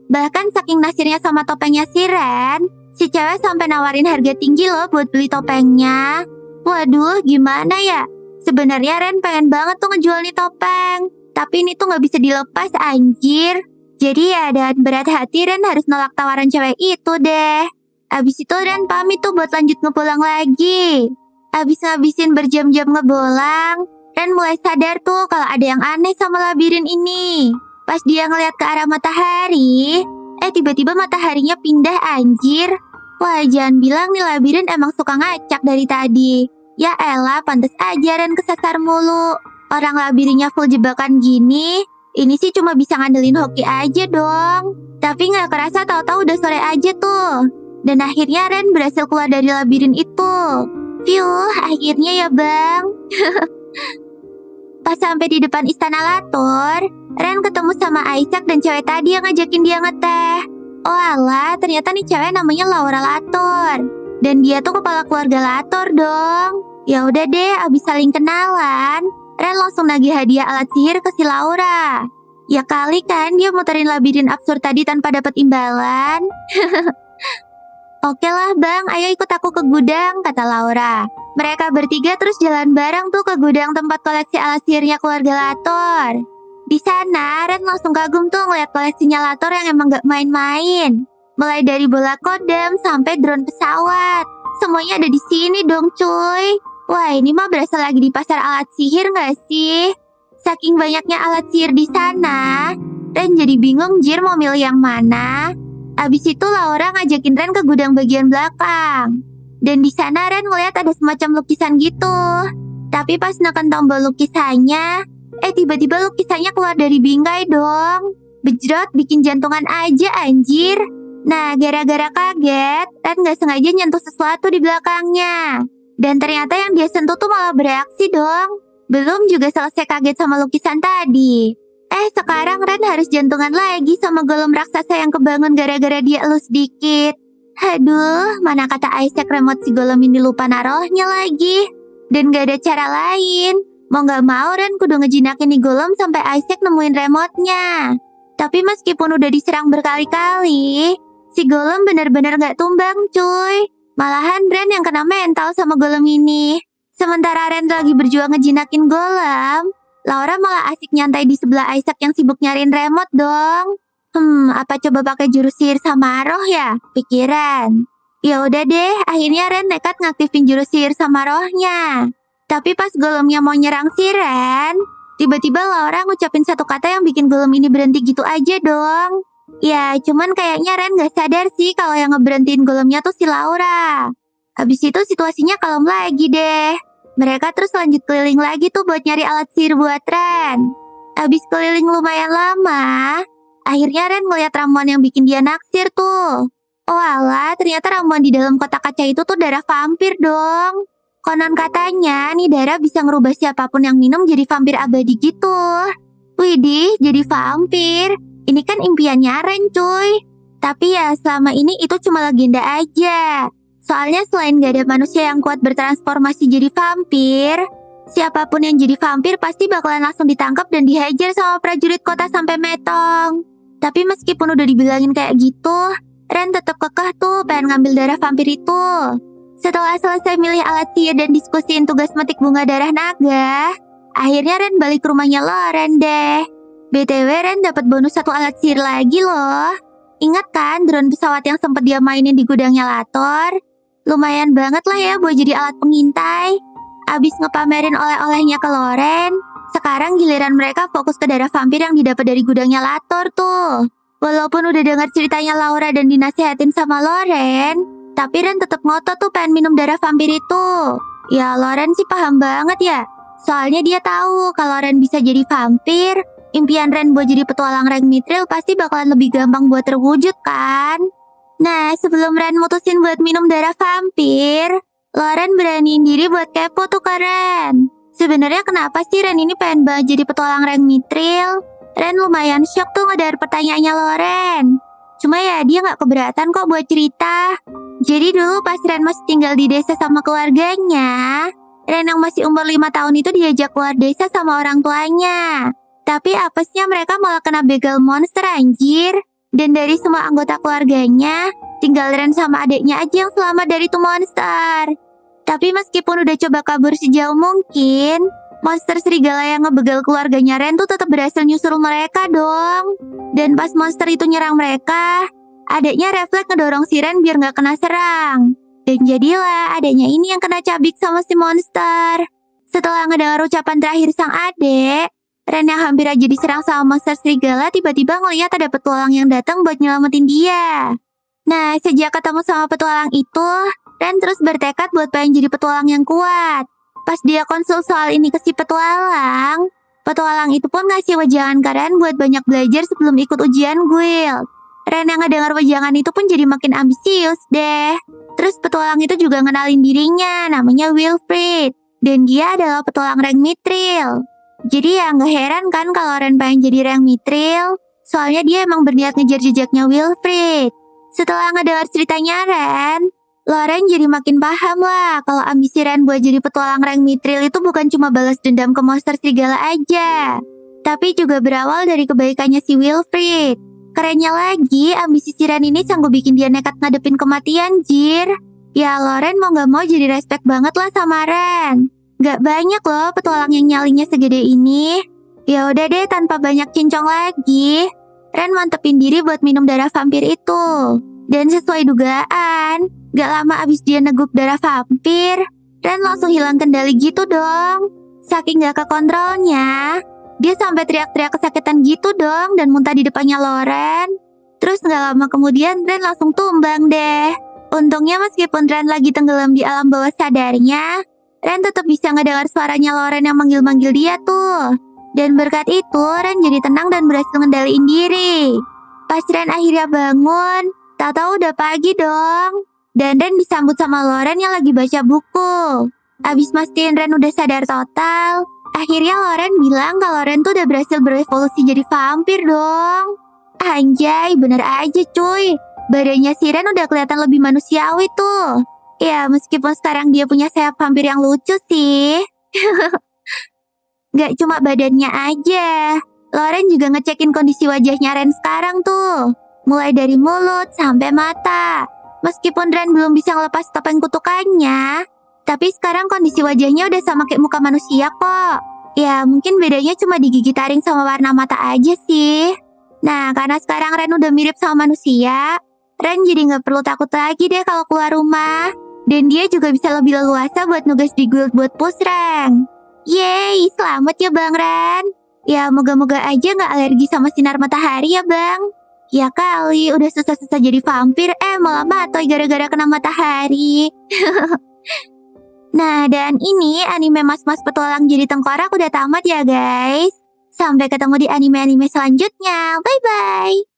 [SPEAKER 1] Bahkan saking nasirnya sama topengnya si Ren, si cewek sampai nawarin harga tinggi loh buat beli topengnya. Waduh, gimana ya? Sebenarnya Ren pengen banget tuh ngejual nih topeng. Tapi ini tuh gak bisa dilepas anjir. Jadi ya dengan berat hati Ren harus nolak tawaran cewek itu deh. Abis itu Ren pamit tuh buat lanjut ngebolang lagi. Abis ngabisin berjam-jam ngebolang, Ren mulai sadar tuh kalau ada yang aneh sama labirin ini. Pas dia ngeliat ke arah matahari, tiba-tiba mataharinya pindah anjir. Wah, jangan bilang nih labirin emang suka ngacak dari tadi. Ya elah, pantes aja Ren kesasar mulu. Orang labirinnya full jebakan gini, ini sih cuma bisa ngandelin hoki aja dong. Tapi gak kerasa tahu-tahu udah sore aja tuh. Dan akhirnya Ren berhasil keluar dari labirin itu. Piuh, akhirnya ya bang. Pas sampai di depan istana Lator, Ren ketemu sama Isaac dan cewek tadi yang ngajakin dia ngeteh. Oh alah, ternyata nih cewek namanya Laura Lator. Dan dia tuh kepala keluarga Lator dong. Ya udah deh, abis saling kenalan, Ren langsung nagih hadiah alat sihir ke si Laura. Ya kali kan dia muterin labirin absurd tadi tanpa dapat imbalan. Oke lah bang, ayo ikut aku ke gudang, kata Laura. Mereka bertiga terus jalan bareng tuh ke gudang tempat koleksi alat sihirnya keluarga Lator. Di sana, Ren langsung kagum tuh ngeliat koleksinya Lator yang emang gak main-main. Mulai dari bola kodam sampai drone pesawat. Semuanya ada di sini dong cuy. Wah ini mah berasa lagi di pasar alat sihir gak sih? Saking banyaknya alat sihir di sana, Ren jadi bingung jir mau milih yang mana. Abis itu Laura ngajakin Ren ke gudang bagian belakang. Dan di sana Ren ngeliat ada semacam lukisan gitu. Tapi pas neken tombol lukisannya, tiba-tiba lukisannya keluar dari bingkai dong. Bejrot bikin jantungan aja anjir. Nah gara-gara kaget, Ren gak sengaja nyentuh sesuatu di belakangnya. Dan ternyata yang dia sentuh tuh malah bereaksi dong. Belum juga selesai kaget sama lukisan tadi. Sekarang Ren harus jantungan lagi sama golem raksasa yang kebangun gara-gara dia elus dikit. Aduh, mana kata Isaac remote si golem ini lupa naruhnya lagi. Dan gak ada cara lain. Mau gak mau Ren kudu ngejinakin nih golem sampai Isaac nemuin remote-nya. Tapi meskipun udah diserang berkali-kali, si golem bener-bener gak tumbang cuy. Malahan Ren yang kena mental sama golem ini. Sementara Ren lagi berjuang ngejinakin golem, Laura malah asik nyantai di sebelah Isaac yang sibuk nyariin remote dong. Apa coba pakai jurus sihir sama roh ya? Pikiran. Ya udah deh, akhirnya Ren nekat ngaktifin jurus sihir sama rohnya. Tapi pas golemnya mau nyerang si Ren, tiba-tiba Laura ngucapin satu kata yang bikin golem ini berhenti gitu aja dong. Ya, cuman kayaknya Ren gak sadar sih kalau yang ngeberhentiin golemnya tuh si Laura. Habis itu situasinya kalem lagi deh. Mereka terus lanjut keliling lagi tuh buat nyari alat sihir buat Ren. Habis keliling lumayan lama, akhirnya Ren ngeliat ramuan yang bikin dia naksir tuh. Oh alah, ternyata ramuan di dalam kotak kaca itu tuh darah vampir dong. Konon katanya nih darah bisa ngerubah siapapun yang minum jadi vampir abadi gitu. Widih, jadi vampir. Ini kan impiannya Ren cuy. Tapi ya selama ini itu cuma legenda aja. Soalnya selain gak ada manusia yang kuat bertransformasi jadi vampir, siapapun yang jadi vampir pasti bakalan langsung ditangkap dan dihajar sama prajurit kota sampai metong. Tapi meskipun udah dibilangin kayak gitu, Ren tetap kekeh tuh pengen ngambil darah vampir itu. Setelah selesai milih alat sihir dan diskusiin tugas metik bunga darah naga, akhirnya Ren balik ke rumahnya Loren deh. BTW Ren dapat bonus satu alat sihir lagi loh. Ingat kan drone pesawat yang sempat dia mainin di gudangnya Lator? Lumayan banget lah ya buat jadi alat pengintai. Abis ngepamerin oleh-olehnya ke Loren, sekarang giliran mereka fokus ke darah vampir yang didapat dari gudangnya Lator tuh. Walaupun udah dengar ceritanya Laura dan dinasehatin sama Loren, tapi Ren tetap ngotot tuh pengen minum darah vampir itu. Ya Loren sih paham banget ya. Soalnya dia tahu kalau Ren bisa jadi vampir, impian Ren buat jadi petualang rank Mithril pasti bakalan lebih gampang buat terwujud kan. Nah, sebelum Ren mutusin buat minum darah vampir, Loren beraniin diri buat kepo tuh ke Ren. Sebenarnya kenapa sih Ren ini pengen banget jadi petualang rank Mithril? Ren lumayan shock tuh ngedengar pertanyaannya Loren. Cuma ya dia gak keberatan kok buat cerita. Jadi dulu pas Ren masih tinggal di desa sama keluarganya, Ren yang masih umur 5 tahun itu diajak keluar desa sama orang tuanya. Tapi apesnya mereka malah kena begal monster anjir. Dan dari semua anggota keluarganya, tinggal Ren sama adiknya aja yang selamat dari tuh monster. Tapi meskipun udah coba kabur sejauh mungkin, monster serigala yang ngebegal keluarganya Ren tuh tetap berhasil nyusul mereka dong. Dan pas monster itu nyerang mereka, adiknya refleks ngedorong si Ren biar gak kena serang. Dan jadilah adiknya ini yang kena cabik sama si monster. Setelah ngedengar ucapan terakhir sang adik, Ren yang hampir aja diserang sama monster serigala tiba-tiba ngeliat ada petualang yang datang buat nyelamatin dia. Nah, sejak ketemu sama petualang itu, Ren terus bertekad buat pengen jadi petualang yang kuat. Pas dia konsul soal ini ke si petualang itu pun ngasih wejangan ke Ren buat banyak belajar sebelum ikut ujian guild. Ren yang ngedengar wejangan itu pun jadi makin ambisius deh. Terus petualang itu juga ngenalin dirinya, namanya Wilfrid. Dan dia adalah petualang rank Mithril. Jadi ya nggak heran kan kalau Ren pengen jadi rank Mithril, soalnya dia emang berniat ngejar jejaknya Wilfrid. Setelah ngedengar ceritanya Ren, Loren jadi makin paham lah kalau ambisi Ren buat jadi petualang rank Mithril itu bukan cuma balas dendam ke monster serigala aja, tapi juga berawal dari kebaikannya si Wilfrid. Kerennya lagi, ambisi si Ren ini sanggup bikin dia nekat ngadepin kematian, jir. Ya Loren mau gak mau jadi respect banget lah sama Ren. Gak banyak loh petualang yang nyalinya segede ini. Ya udah deh, tanpa banyak cincong lagi, Ren mantepin diri buat minum darah vampir itu. Dan sesuai dugaan, gak lama abis dia neguk darah vampir, Ren langsung hilang kendali gitu dong. Saking gak kekontrolnya, dia sampai teriak-teriak kesakitan gitu dong dan muntah di depannya Loren. Terus gak lama kemudian Ren langsung tumbang deh. Untungnya meskipun Ren lagi tenggelam di alam bawah sadarnya, Ren tetap bisa ngedengar suaranya Loren yang manggil-manggil dia tuh. Dan berkat itu, Ren jadi tenang dan berhasil ngendaliin diri. Pas Ren akhirnya bangun, tahu-tahu udah pagi dong. Dan Ren disambut sama Loren yang lagi baca buku. Abis mastiin Ren udah sadar total, akhirnya Loren bilang kalau Ren tuh udah berhasil berevolusi jadi vampir dong. Anjay, bener aja cuy. Badannya si Ren udah kelihatan lebih manusiawi tuh. Ya, meskipun sekarang dia punya sayap vampir yang lucu sih. Gak cuma badannya aja, Loren juga ngecekin kondisi wajahnya Ren sekarang tuh. Mulai dari mulut sampai mata. Meskipun Ren belum bisa ngelepas topeng kutukannya, tapi sekarang kondisi wajahnya udah sama kayak muka manusia kok. Ya, mungkin bedanya cuma di gigi taring sama warna mata aja sih. Nah, karena sekarang Ren udah mirip sama manusia, Ren jadi gak perlu takut lagi deh kalau keluar rumah. Dan dia juga bisa lebih leluasa buat nugas di guild buat push rank. Yeay, selamat ya Bang Ren. Ya moga-moga aja gak alergi sama sinar matahari ya Bang. Ya kali, udah susah-susah jadi vampir, malah matoy gara-gara kena matahari. Nah, dan ini anime Mas-Mas Petualang Jadi Tengkorak udah tamat ya guys. Sampai ketemu di anime-anime selanjutnya. Bye-bye.